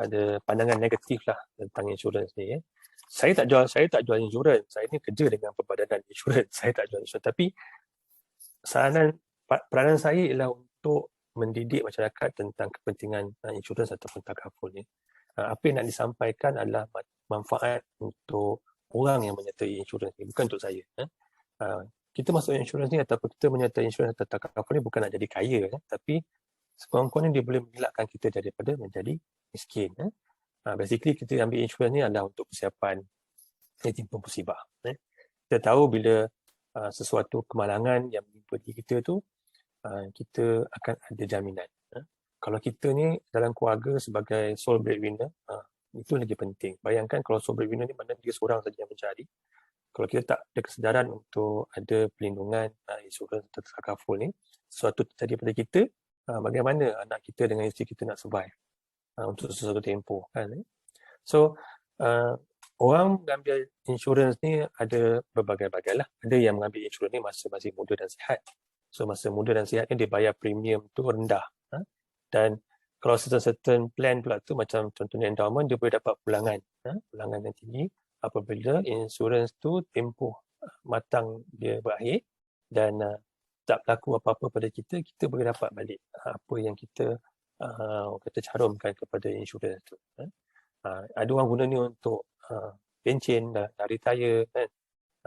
ada pandangan negatif lah tentang insurans ni. Saya tak jual insurans. Saya ni kerja dengan perbadanan insurans. Saya tak jual insurans. Tapi peranan saya ialah untuk mendidik masyarakat tentang kepentingan insurans ataupun takaful ni. Apa yang nak disampaikan adalah manfaat untuk orang yang menyertai insurans ni, bukan untuk saya. Kita masuk insurans ni ataupun kita menyertai insurans atau takaful ni bukan nak jadi kaya, tapi sekurang-kurangnya dia boleh mengelakkan kita daripada menjadi miskin. Basically kita ambil insurans ni adalah untuk persiapan timpa musibah. Kita tahu bila sesuatu kemalangan yang menimpa diri kita tu, kita akan ada jaminan. Kalau kita ni dalam keluarga sebagai sole breadwinner, itu lagi penting. Bayangkan kalau sole breadwinner ni mana dia seorang saja yang mencari. Kalau kita tak ada kesedaran untuk ada pelindungan insurans atau takaful ni, sesuatu terjadi pada kita, bagaimana anak kita dengan isteri kita nak survive untuk sesuatu tempoh kan. So orang mengambil insurans ni ada berbagai-bagai lah. Ada yang mengambil insurans ni masa masih muda dan sihat. So masa muda dan sihat ni dia bayar premium tu rendah. Dan kalau certain plan pula tu macam contohnya endowment, dia boleh dapat pulangan yang tinggi apabila insurans tu tempoh matang dia berakhir dan tak berlaku apa-apa pada kita, kita boleh dapat balik apa yang kita kata carumkan kepada insurans tu. Ada orang guna ni untuk pencen, dah retire kan.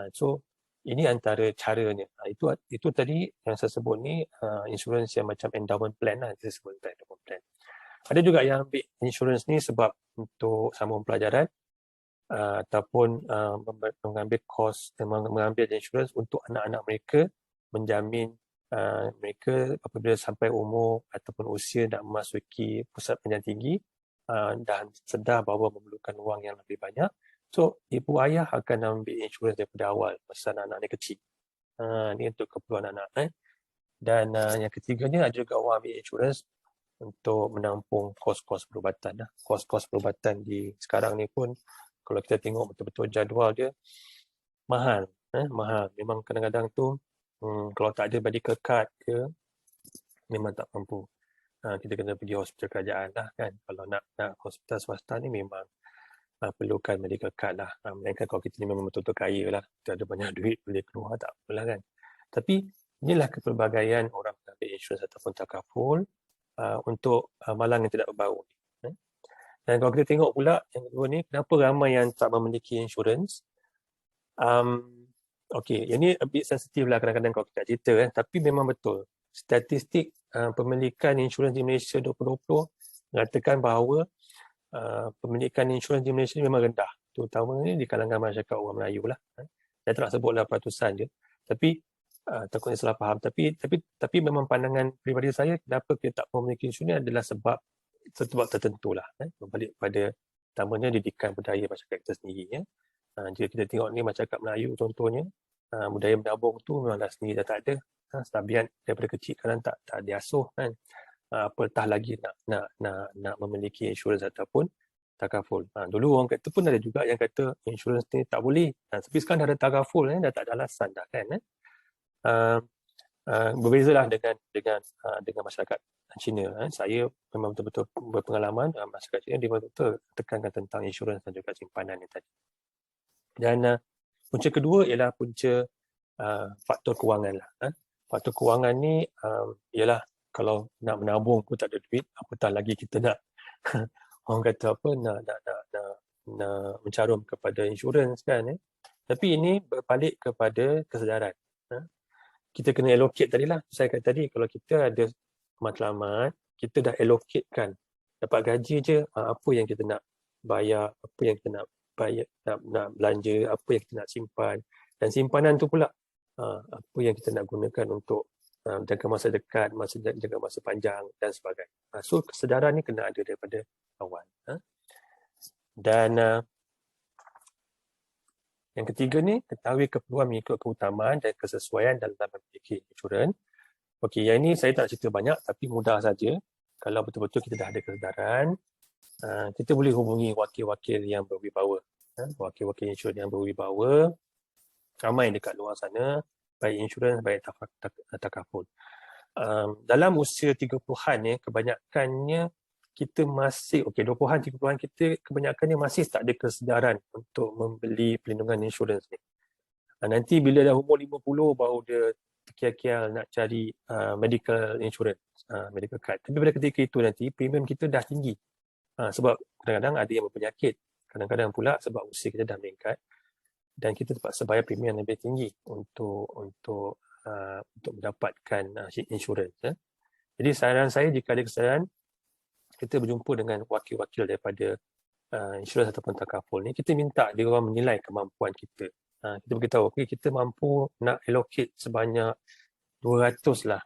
So ini antara caranya. Itu tadi yang saya sebut ni insurans yang macam endowment plan lah, kita sebut endowment plan. Ada juga yang ambil insurans ni sebab untuk sambung pelajaran ataupun mengambil insurans untuk anak-anak mereka, menjamin mereka apabila sampai umur ataupun usia nak memasuki pusat pendidikan tinggi dan sedar bahawa memerlukan wang yang lebih banyak. So, ibu ayah akan ambil insurans daripada awal masa anak-anak ni kecil. Ini untuk keperluan anak. Dan yang ketiganya, ada juga orang ambil insurans untuk menampung kos-kos perubatan. Kos-kos perubatan di sekarang ni pun, kalau kita tengok betul-betul jadual dia, mahal. Mahal. Memang kadang-kadang tu, kalau tak ada medical card ke, memang tak mampu. Kita kena pergi hospital kerajaan lah kan. Kalau nak hospital swasta ni memang perlukan medical card lah. Melainkan kalau kita ni memang betul-betul kaya lah, kita ada banyak duit boleh keluar, tak apalah kan. Tapi inilah kepelbagaian orang mengambil insurans ataupun takaful untuk amalan yang tidak berbau. Dan kalau kita tengok pula yang kedua ni, kenapa ramai yang tak memiliki insurans? Okey, yang ni a bit sensitif lah kadang-kadang kalau kita cerita tapi memang betul. Statistik pemilikan insurans di Malaysia 2020 mengatakan bahawa pemilikan insurans di Malaysia memang rendah, terutama di kalangan masyarakat orang Melayu lah. Saya tak nak sebutlah peratusan dia, tapi takutnya salah faham. Tapi memang pandangan peribadi saya, kenapa kita tak memiliki insurans adalah sebab tertentu lah. Berbalik pada utamanya didikan budaya masyarakat kita sendiri. Jika kita tengok ni masyarakat Melayu contohnya, budaya menabung tu memang dah sendiri dah tak ada. Tabiat daripada kecil kan tak diasuh kan. Apatah lagi nak memiliki insurans ataupun takaful. Dulu orang kata pun ada juga yang kata insurans ni tak boleh. Tapi sekarang dah ada takaful, dah tak ada alasan dah kan. Berbezalah dengan masyarakat Cina. Saya memang betul-betul berpengalaman masyarakat Cina, dia betul-betul tekankan tentang insurans dan juga simpanan ni tadi. Dan punca kedua ialah punca faktor kewangan lah. Faktor kewangan ni ialah kalau nak menabung pun tak ada duit, apatah lagi kita nak orang kata apa nak mencarum kepada insurans kan. Tapi ini berbalik kepada kesedaran. Kita kena allocate tadilah. Saya kata tadi, kalau kita ada matlamat, kita dah allocate kan. Dapat gaji je, apa yang kita nak bayar, apa yang kita nak bayar, nak belanja, apa yang kita nak simpan. Dan simpanan tu pula, apa yang kita nak gunakan untuk jangka masa dekat, jangka masa panjang dan sebagainya. So, kesedaran ni kena ada daripada awal. Dan yang ketiga ni, ketahui keperluan mengikut keutamaan dan kesesuaian dalam memiliki insurans. Okey, yang ini saya tak cerita banyak tapi mudah saja. Kalau betul-betul kita dah ada kesedaran, kita boleh hubungi wakil-wakil yang berwibawa wakil-wakil insurans yang berwibawa, ramai dekat luar sana, baik insurans, baik takaful. Dalam usia 30-an ni, kebanyakannya kita masih, 20-an, 30-an kita kebanyakannya masih tak ada kesedaran untuk membeli pelindungan insurans ni. Nanti bila dah umur 50 baru dia terkial-kial nak cari medical insurance, medical card. Tapi pada ketika itu nanti premium kita dah tinggi. Sebab kadang-kadang ada yang berpenyakit. Kadang-kadang pula sebab usia kita dah meningkat dan kita terpaksa bayar premium yang lebih tinggi untuk mendapatkan insurans. Jadi saran saya, jika ada kesedaran, kita berjumpa dengan wakil-wakil daripada insurans ataupun takaful ni, kita minta dia orang menilai kemampuan kita. Kita beritahu, okay, kita mampu nak allocate sebanyak 200 lah.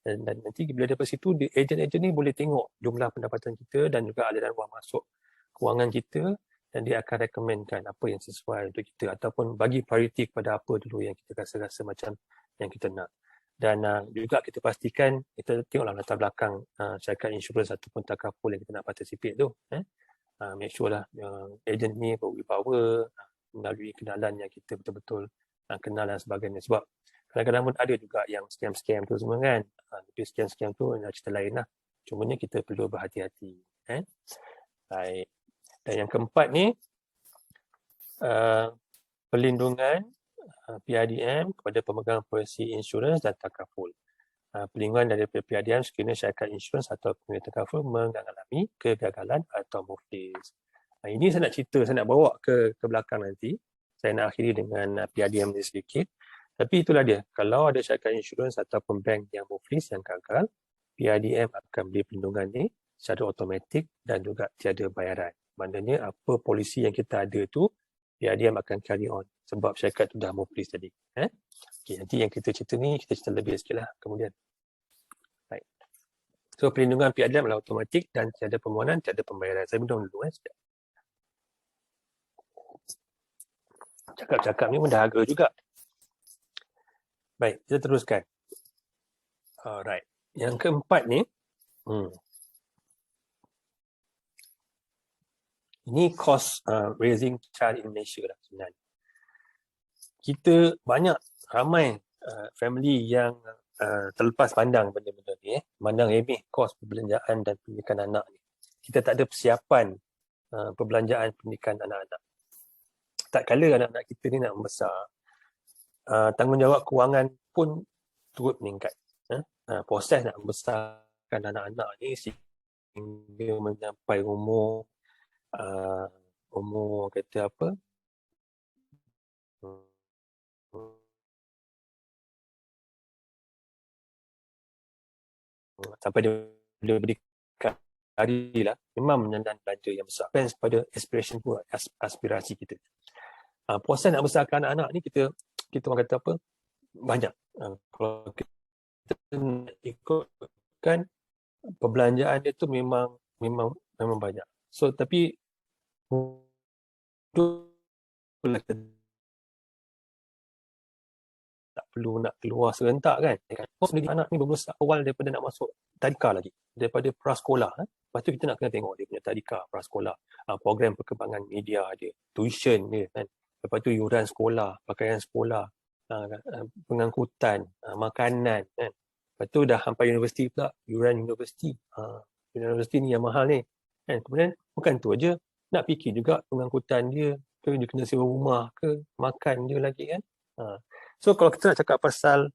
Dan nanti bila daripada situ, ejen-ejen ni boleh tengok jumlah pendapatan kita dan juga aliran wang masuk kewangan kita, dan dia akan rekomenkan apa yang sesuai untuk kita ataupun bagi prioriti kepada apa dulu yang kita rasa-rasa macam yang kita nak. Dan juga kita pastikan, kita tengoklah latar belakang syarikat insurans ataupun takaful yang kita nak participate tu. Make sure lah ejen ni berwibawa, melalui kenalan yang kita betul-betul kenal dan sebagainya. Sebab kadang-kadang pun ada juga yang scam-scam tu semua kan. Tapi scam-scam tu cerita lain lah. Cumanya kita perlu berhati-hati. Baik. Dan yang keempat ni, perlindungan PIDM kepada pemegang polisi insurans dan takaful. Perlindungan daripada PIDM sekiranya syarikat insurans atau pemegang takaful mengalami kegagalan atau muflis. Ini saya nak cerita, saya nak bawa ke belakang nanti. Saya nak akhiri dengan PIDM ni sedikit. Tapi itulah dia. Kalau ada syarikat insurans ataupun bank yang muflis, yang gagal, PIDM akan beri perlindungan ni secara automatik dan juga tiada bayaran. Maknanya apa polisi yang kita ada tu, PIDM akan carry on. Sebab syarikat tu dah muflis tadi. Okay, nanti yang kita cerita ni, kita cerita lebih sikit lah kemudian. Baik. So perlindungan PIDM adalah automatik dan tiada permohonan, tiada pembayaran. Saya minum dulu sekejap. Cakap-cakap ni pun dahaga juga. Baik, kita teruskan. Alright. Yang keempat ni, ini cost raising child in Malaysia lah sebenarnya. Kita ramai family yang terlepas pandang benda-benda ni. Pandang remeh kos perbelanjaan dan pendidikan anak ni. Kita tak ada persiapan perbelanjaan pendidikan anak-anak. Tak kala anak-anak kita ni nak membesar, tanggungjawab kewangan pun turut meningkat. Proses nak membesarkan anak-anak ni sehingga mencapai umur kata apa, sampai dia berikan hari lah, memang menyandang belanja yang besar. Depends pada aspiration pun, aspirasi kita. Proses nak besarkan anak-anak ni kita orang kata apa, banyak. Kalau kita ikutkan perbelanjaan dia tu memang banyak. So tapi tak perlu nak keluar serentak kan. Kos pendidik anak ni bermula awal daripada nak masuk tadika lagi, daripada prasekolah. Lepas tu kita nak kena tengok dia punya tadika, prasekolah, program perkembangan media dia, tuition dia kan. Lepas tu yuran sekolah, pakaian sekolah, pengangkutan, makanan kan. Lepas tu dah sampai universiti pula, yuran universiti. Universiti ni yang mahal ni kan. Kemudian bukan tu aja, nak fikir juga pengangkutan dia kena sewa rumah ke, makan dia lagi kan. So kalau kita nak cakap pasal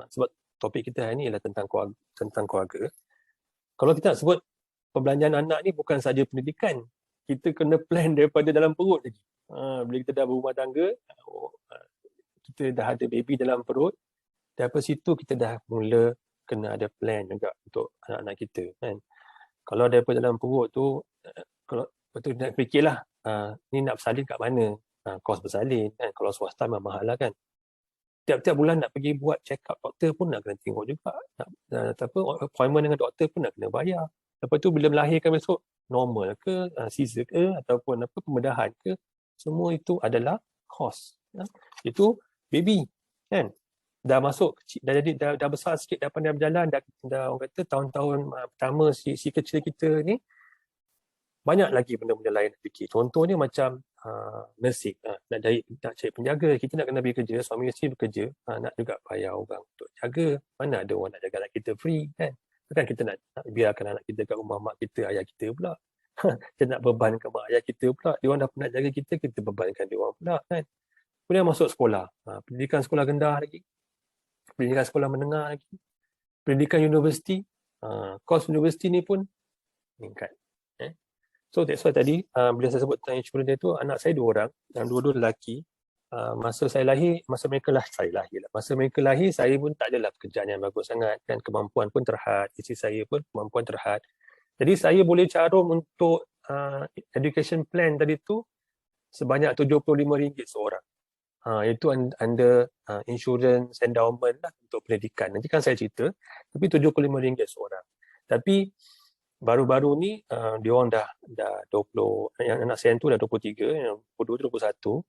sebab topik kita hari ni ialah tentang keluarga. Kalau kita nak sebut perbelanjaan anak ni bukan saja pendidikan, kita kena plan daripada dalam perut lagi. Bila kita dah berumah tangga, kita dah ada baby dalam perut, daripada situ kita dah mula kena ada plan juga untuk anak-anak kita kan. Kalau daripada dalam perut tu, kalau betul nak fikirlah, ni nak bersalin kat mana, kos bersalin kan. Kalau swasta memang mahal lah kan. Tiap-tiap bulan nak pergi buat check up doktor pun nak kena tengok juga, appointment dengan doktor pun nak kena bayar. Lepas tu bila melahirkan besok, normal ke, caesar ke, ataupun pembedahan ke, semua itu adalah kos. Itu baby kan, dah masuk kecil, dah besar sikit, dah pandai berjalan, dah orang kata tahun-tahun pertama si kecil kita ni banyak lagi benda-benda lain nak fikir. Contohnya macam nursing, nak cari penjaga, kita nak kena pergi kerja, suami isteri bekerja, nak juga bayar orang untuk jaga. Mana ada orang nak jaga anak kita free kan? Bukan kita nak biarkan anak kita kat rumah mak kita, ayah kita pula. Kita nak bebankan mak ayah kita pula. Dia orang dah penat jaga kita, kita bebankan dia orang pula kan? Kemudian masuk sekolah, pendidikan sekolah rendah lagi, pendidikan sekolah menengah lagi, pendidikan universiti, kos universiti ni pun meningkat. So that's why tadi bila saya sebut tentang insurans dia tu, anak saya 2 orang, yang dua-dua lelaki. Masa saya lahir, masa mereka lahir, saya pun tak adalah pekerjaan yang bagus sangat kan, kemampuan pun terhad, isteri saya pun kemampuan terhad. Jadi saya boleh carum untuk education plan tadi tu sebanyak RM75 seorang. Itu under insurance endowment lah untuk pendidikan. Nanti kan saya cerita, tapi RM75 seorang. Tapi baru-baru ni dia orang dah 20, yang anak saya tu dah 23, yang 22 tu 21.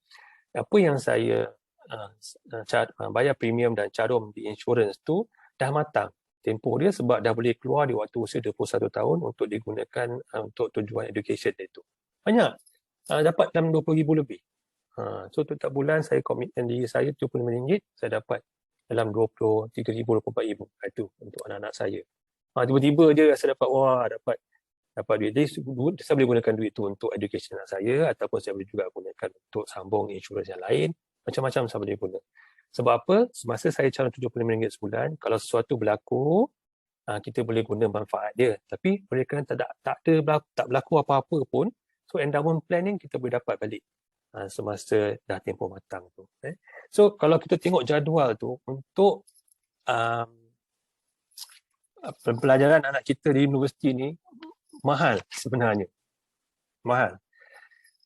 Apa yang saya bayar premium dan carum di insurance tu dah matang tempoh dia, sebab dah boleh keluar di waktu usia 21 tahun untuk digunakan untuk tujuan education dia tu. Banyak. Dapat dalam RM20,000 lebih. So setiap bulan saya komitmen diri saya RM75, saya dapat dalam RM23,000, RM24,000. Itu untuk anak-anak saya. Tiba-tiba je saya dapat duit. Jadi saya boleh gunakan duit tu untuk education anak saya, ataupun saya boleh juga gunakan untuk sambung insurans yang lain. Macam-macam saya boleh guna. Sebab apa? Semasa saya carum RM75 sebulan, kalau sesuatu berlaku, kita boleh guna manfaat dia. Tapi oleh kerana tak berlaku apa-apa pun, so endowment planning kita boleh dapat balik semasa dah tempoh matang tu. So kalau kita tengok jadual tu untuk pelajaran anak kita di universiti ni mahal sebenarnya. Mahal.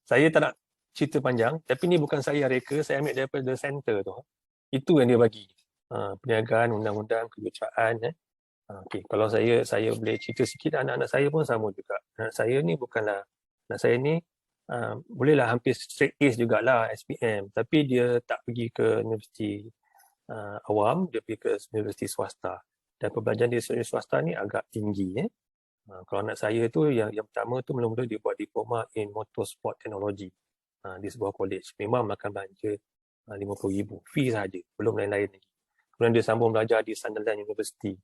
Saya tak nak cerita panjang, tapi ni bukan saya reka, saya ambil daripada center tu. Itu yang dia bagi. Perniagaan, undang-undang, kejuruteraan. Okay. Kalau saya boleh cerita sikit, anak-anak saya pun sama juga. Anak saya ni bolehlah hampir straight A's jugalah SPM, tapi dia tak pergi ke universiti awam, dia pergi ke universiti swasta. Dan pembelajaran di universiti swasta ni agak tinggi. Kalau anak saya tu yang pertama tu mula-mula dia buat diploma in motorsport technology di sebuah college. Memang makan belanja RM50,000 fee sahaja, belum lain-lain lagi. Kemudian dia sambung belajar di Sunderland University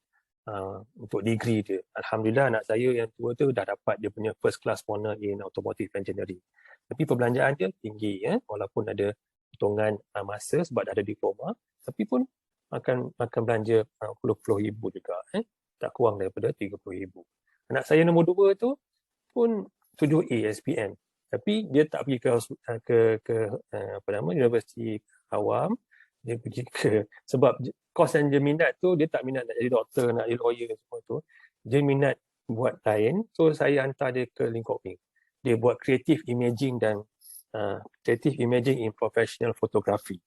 untuk degree dia. Alhamdulillah anak saya yang tua tu dah dapat dia punya first class honor in automotive engineering. Tapi perbelanjaan dia tinggi walaupun ada potongan masa sebab dah ada diploma, tapi pun akan belanja puluh-puluh ribu juga, tak kurang daripada RM30,000. Anak saya nombor 2 tu pun 7A SPM, tapi dia tak pergi ke universiti awam, dia pergi sebab kos yang dia minat tu, dia tak minat nak jadi doktor, nak jadi lawyer semua tu, dia minat buat lain. So saya hantar dia ke Linköping. Dia buat creative imaging dan creative imaging in professional photography.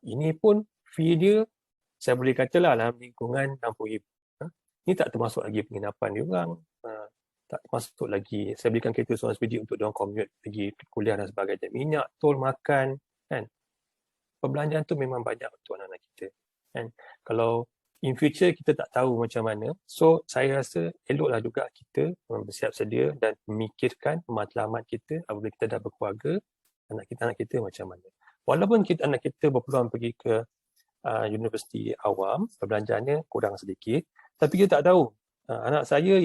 Ini pun fee dia saya boleh katalah dalam lingkungan RM60,000. Ini tak termasuk lagi penginapan dia orang. Tak termasuk lagi saya belikan kereta seorang sepedi untuk dia orang commute pergi kuliah dan sebagainya. Minyak, tol, makan, kan. Perbelanjaan tu memang banyak untuk anak-anak kita. Kan. Kalau in future kita tak tahu macam mana, so saya rasa eloklah juga kita bersiap sedia dan memikirkan matlamat kita apabila kita dah berkeluarga, anak kita macam mana. Walaupun anak kita berpeluang pergi ke universiti awam, perbelanjaannya kurang sedikit, tapi kita tak tahu. Anak saya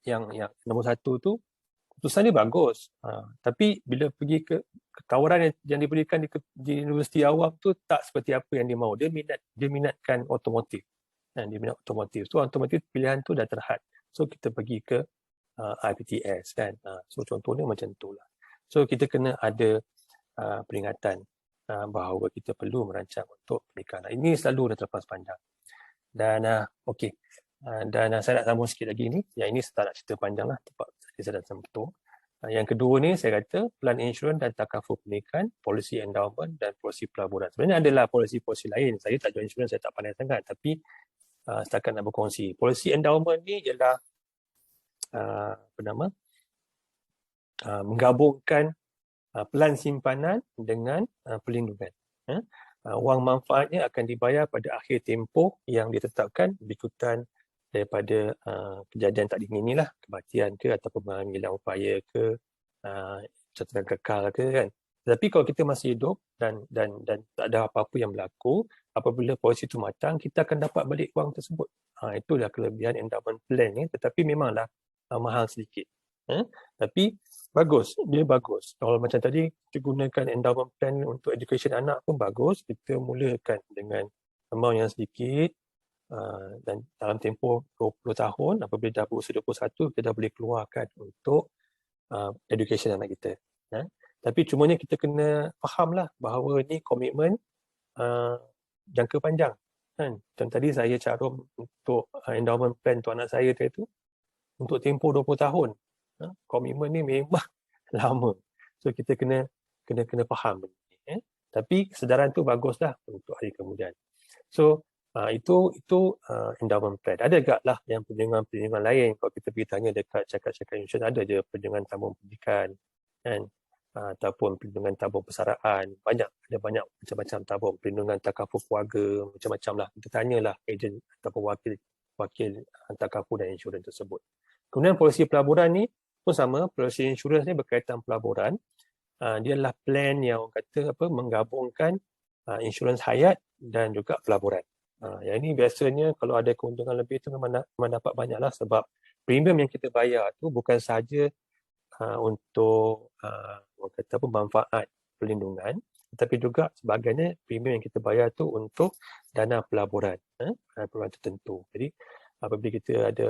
yang nombor 1 tu, keputusan dia bagus. Tapi bila pergi ke tawaran yang diberikan di universiti awam tu tak seperti apa yang dia mahu. Dia minatkan otomotif. Dia minat otomotif. So otomotif pilihan tu dah terhad. So kita pergi ke IPTS kan. So contohnya macam itulah. So kita kena ada peringatan bahawa kita perlu merancang untuk pernikahan. Ini selalu dah terlepas panjang. Dan okey. Dan saya nak sambung sikit lagi ni. Yang ini saya tak nak cerita panjang lah. Sebab saya dah sambung. Yang kedua ni saya kata plan insurans dan takaful pernikahan, polisi endowment dan polisi pelaburan. Sebenarnya adalah polisi-polisi lain. Saya tak jual insurans, saya tak pandai sangat. Tapi setakat nak berkongsi. Polisi endowment ni ialah menggabungkan pelan simpanan dengan perlindungan. Wang manfaatnya akan dibayar pada akhir tempoh yang ditetapkan berikutan daripada kejadian tak diingini lah, kematian ke ataupun penganggilan upaya ke, catatan kekal ke kan. Tetapi kalau kita masih hidup dan tak ada apa-apa yang berlaku, apabila polisi itu matang, kita akan dapat balik wang tersebut. Itulah kelebihan endowment plan ni, tetapi memanglah mahal sedikit. Tapi bagus, dia bagus. Kalau macam tadi kita gunakan endowment plan untuk education anak pun bagus. Kita mulakan dengan amount yang sedikit, dan dalam tempoh 20 tahun, apabila dah berusia 21, kita dah boleh keluarkan untuk education anak kita. Tapi cumanya kita kena fahamlah bahawa ni komitmen jangka panjang. Kan? Macam tadi saya carum untuk endowment plan untuk anak saya tu untuk tempoh 20 tahun. Komitmen ni memang lama. So kita kena faham benda ni. Tapi kesedaran tu baguslah untuk hari kemudian. So itu endowment plan. Ada juga lah yang perlindungan lain. Kalau kita pergi tanya dekat cakap-cakap insurans, ada je perlindungan tabung pendidikan kan, ataupun perlindungan tabung persaraan. Ada banyak macam-macam tabung, perlindungan takaful keluarga, macam-macam lah. Kita tanyalah ejen ataupun wakil takaful dan insurans tersebut. Kemudian polisi pelaburan ni pun sama. Polisi insurans ni berkaitan pelaburan. Dia adalah plan yang orang kata menggabungkan insurans hayat dan juga pelaburan. Yang ini biasanya kalau ada keuntungan lebih tu memang dapat banyak lah, sebab premium yang kita bayar tu bukan sahaja untuk orang kata manfaat perlindungan, tetapi juga sebagainya premium yang kita bayar tu untuk dana pelaburan, pelaburan tertentu. Jadi apabila kita ada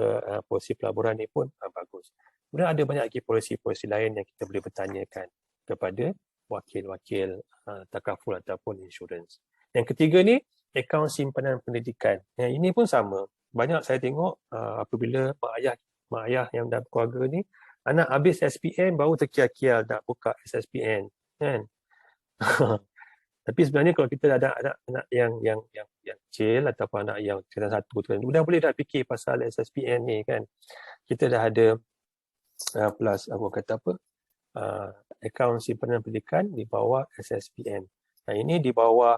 polisi pelaburan ni pun bagus. Kemudian ada banyak lagi polisi-polisi lain yang kita boleh bertanyakan kepada wakil-wakil takaful ataupun insurans. Yang ketiga ni, akaun simpanan pendidikan. Yang ini pun sama. Banyak saya tengok apabila mak ayah yang dah berkeluarga ni, anak habis SPN baru terkial-kial nak buka SSPN. Kan? Tapi sebenarnya kalau kita ada anak yang kecil ataupun anak yang tingkatan 1 tu kan, dah boleh dah fikir pasal SSPN ni kan. Kita dah ada akaun simpanan pendidikan di bawah SSPN. Ini di bawah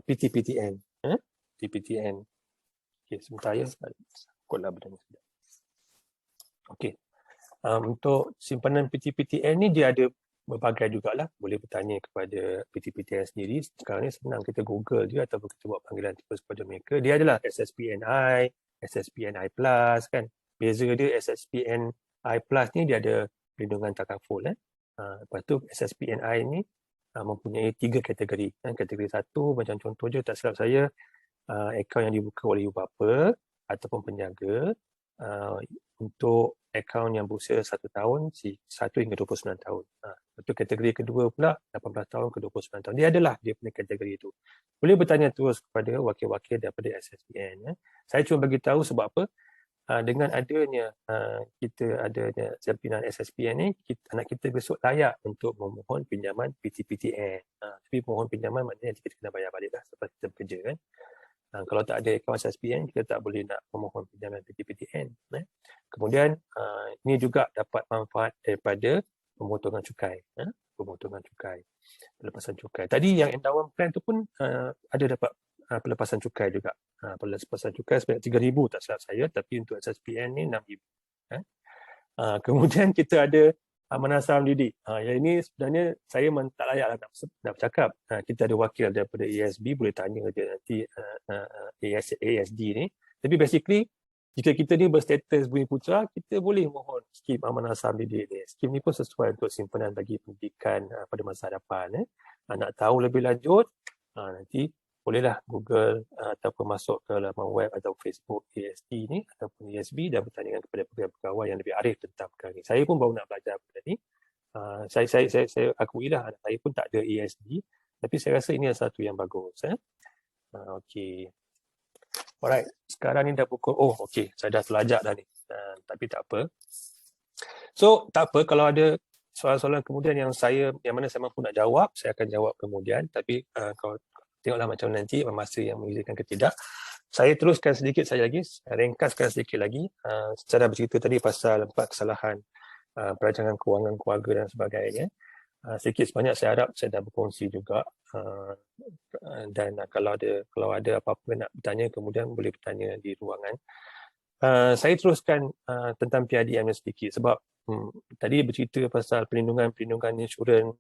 PTPTN. PTPTN. Okey, sebentar ya. Kodlah benda ni sekejap. Okey. Untuk simpanan PTPTN ni dia ada berbagai jugalah. Boleh bertanya kepada PTPTN sendiri. Sekarang ni senang, kita Google je ataupun kita buat panggilan terus kepada mereka. Dia adalah SSPNI, SSPNI Plus kan. Beza dia SSPNI Plus ni dia ada perlindungan takaful. Lepas tu SSPNI ni mempunyai 3 kategori. Kategori 1 macam contoh je, tak silap saya, akaun yang dibuka oleh ibu bapa ataupun penjaga, untuk akaun yang berusia 1 tahun, 1 hingga 29 tahun. Lepas tu kategori kedua pula 18 tahun ke 29 tahun. Dia adalah dia punya kategori itu. Boleh bertanya terus kepada wakil-wakil daripada SSPN. Saya cuma bagi tahu sebab apa? Dengan adanya jaminan SSPN ni, anak kita besok layak untuk memohon pinjaman PTPTN. Tapi mohon pinjaman maknanya kita kena bayar balik lah sebab kita bekerja kan. Kalau tak ada akaun SSPN, kita tak boleh nak memohon pinjaman PTPTN. Kemudian ini juga dapat manfaat daripada pemotongan cukai. Pelepasan cukai. Tadi yang endowment plan tu pun ada dapat pelepasan cukai juga. Pelepasan cukai sebanyak 3,000 tak silap saya, tapi untuk SSPN ni 6,000. Kemudian kita ada amanah saham didik. Yang ini sebenarnya saya tak layak nak bercakap. Kita ada wakil daripada ASB, boleh tanya je nanti ASD ni. Tapi basically, jika kita ni berstatus Bumi Putra, kita boleh mohon skim amanah saham didik ni. Skim ni pun sesuai untuk simpanan bagi pendidikan pada masa hadapan. Nak tahu lebih lanjut, nanti bolehlah Google ataupun masuk ke laman web atau Facebook ASD ni ataupun ASB dan bertanya kepada pegawai yang lebih arif tentang perkara ni. Saya pun baru nak belajar benda ni. Saya akuilah anak saya pun tak ada ASD, tapi saya rasa ini adalah satu yang bagus. Okey. Alright, sekarang ni dah pukul, okey, saya dah terlajak dah ni. Tapi tak apa. So, tak apa kalau ada soalan-soalan kemudian yang mana saya mampu nak jawab, saya akan jawab kemudian. Tapi kalau tengoklah macam nanti masa yang mengizinkan ke tidak. Saya teruskan sedikit saja lagi, ringkaskan sedikit lagi. Secara bercerita tadi pasal 4 kesalahan perancangan kewangan keluarga dan sebagainya. Sedikit sebanyak saya harap saya dah berkongsi juga. Dan kalau ada apa-apa nak bertanya kemudian boleh bertanya di ruangan. Saya teruskan tentang PIDM ni sedikit sebab tadi bercerita pasal perlindungan insurans,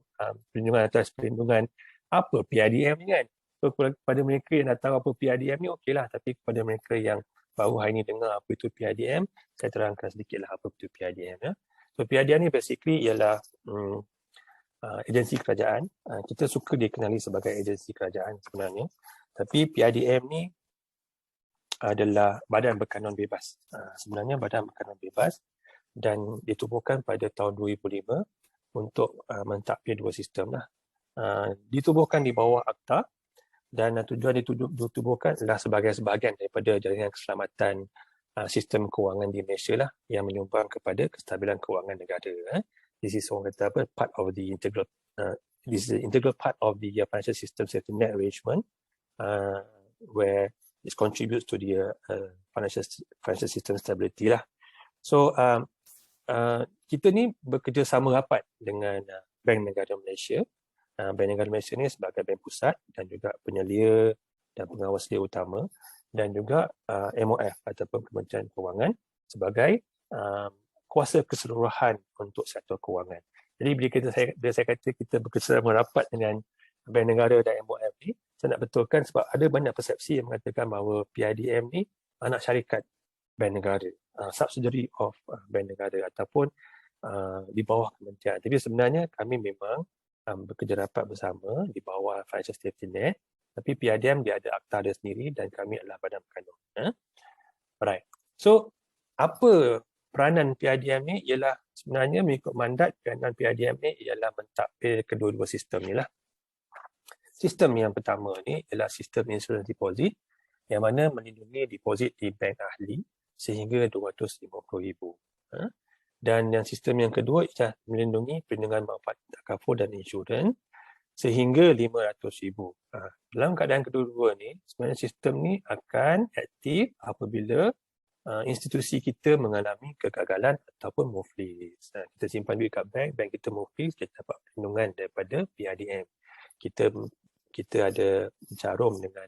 perlindungan atas perlindungan. Apa PIDM ni kan? So kepada mereka yang dah tahu apa PIDM ni okeylah, tapi kepada mereka yang baru hari ni dengar apa itu PIDM, saya terangkan sedikitlah apa itu PIDM ya. So PIDM ni basically ialah agensi kerajaan. Kita suka dikenali sebagai agensi kerajaan sebenarnya. Tapi PIDM ni adalah badan berkanun bebas. Sebenarnya badan berkanun bebas dan ditubuhkan pada tahun 2005 untuk mentadbir dua sistem lah. Ditubuhkan di bawah Akta dan tujuan ditubuhkan adalah sebagai sebahagian daripada jaringan keselamatan sistem kewangan di Malaysia lah yang menyumbang kepada kestabilan kewangan negara. This is orang kata apa, part of the integral this is the integral part of the financial system safety net arrangement where it contributes to the financial system stability lah. So kita ni bekerjasama rapat dengan Bank Negara Malaysia. Bank Negara Malaysia ni sebagai bank pusat dan juga penyelia dan pengawas selia utama, dan juga MOF ataupun Kementerian Kewangan sebagai kuasa keseluruhan untuk sektor kewangan. Jadi bila saya kata kita bekerjasama rapat dengan Bank Negara dan MOF ni, saya nak betulkan sebab ada banyak persepsi yang mengatakan bahawa PIDM ni anak syarikat Bank Negara, subsidiary of Bank Negara ataupun di bawah kementerian. Tapi sebenarnya kami memang bekerja rapat bersama di bawah Financial Safety Net, tapi PIDM dia ada akta dia sendiri dan kami adalah badan berkanun. Alright. So, apa peranan PIDM ni? Ialah sebenarnya mengikut mandat peranan PIDM ni ialah mentadbir kedua-dua sistem ni lah. Sistem yang pertama ni ialah sistem insurance deposit yang mana melindungi deposit di bank ahli sehingga RM250,000. Dan yang sistem yang kedua ialah melindungi perlindungan manfaat takaful dan insurans sehingga RM500,000. Dalam keadaan kedua-dua ni, sebenarnya sistem ni akan aktif apabila institusi kita mengalami kegagalan ataupun muflis. Kita simpan duit kat bank, bank kita muflis, kita dapat perlindungan daripada PIDM. Kita ada mencarum dengan,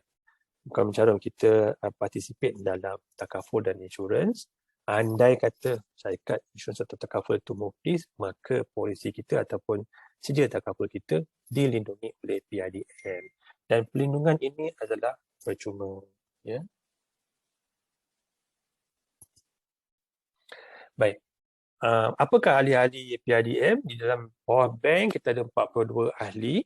bukan mencarum, kita participate dalam takaful dan insurans. Andai kata syarikat insurans atau takaful itu muflis, maka polisi kita ataupun sedia takaful kita dilindungi oleh PIDM. Dan perlindungan ini adalah percuma. Ya. Baik. Apakah ahli-ahli PIDM? Di dalam bawah bank kita ada 42 ahli.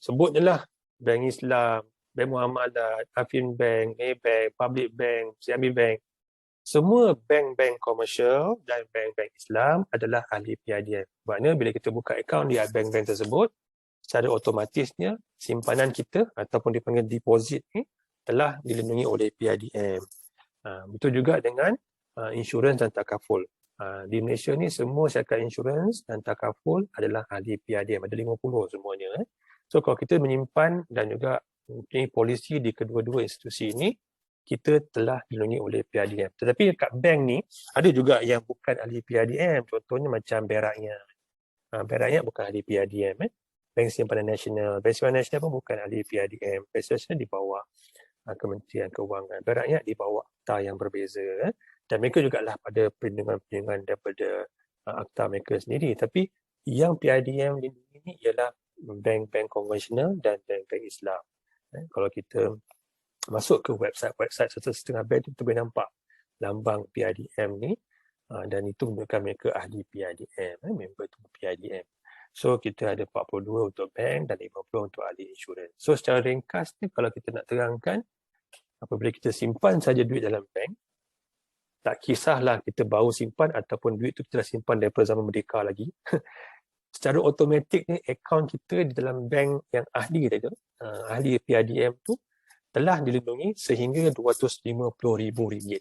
Sebut je lah, Bank Islam, Bank Muamalat, Afin Bank, Maybank, Public Bank, CIMB Bank. Semua bank-bank komersial dan bank-bank Islam adalah ahli PIDM. Maknanya bila kita buka akaun di bank-bank tersebut, secara otomatisnya simpanan kita ataupun dipanggil deposit ni telah dilindungi oleh PIDM. Betul juga dengan insurans dan takaful. Di Malaysia ni semua syarikat insurans dan takaful adalah ahli PIDM. Ada 50 semuanya. So kalau kita menyimpan dan juga mempunyai polisi di kedua-dua institusi ini, kita telah dilindungi oleh PIDM. Tetapi dekat bank ni ada juga yang bukan ahli PIDM. Contohnya macam Bank Rakyat. Bank Rakyat bukan ahli PIDM. Bank Simpanan Nasional. Bank Simpanan Nasional pun bukan ahli PIDM. Bank Nasional di bawah Kementerian Kewangan. Bank Rakyat di bawah akta yang berbeza. Dan mereka juga lah pada perlindungan daripada akta mereka sendiri. Tapi yang PIDM lindungi ini ialah bank-bank konvensional dan bank-bank Islam. Kalau kita masuk ke website setengah bank, kita boleh nampak lambang PIDM ni dan itu menunjukkan mereka ahli PIDM, member tu PIDM. So kita ada 42 untuk bank dan 50 untuk ahli insurans. So secara ringkas ni kalau kita nak terangkan, apabila kita simpan saja duit dalam bank, tak kisahlah kita baru simpan ataupun duit tu kita dah simpan daripada zaman merdeka lagi. Secara automatik ni akaun kita di dalam bank yang ahli tadi, ahli PIDM tu telah dilindungi sehingga RM250,000.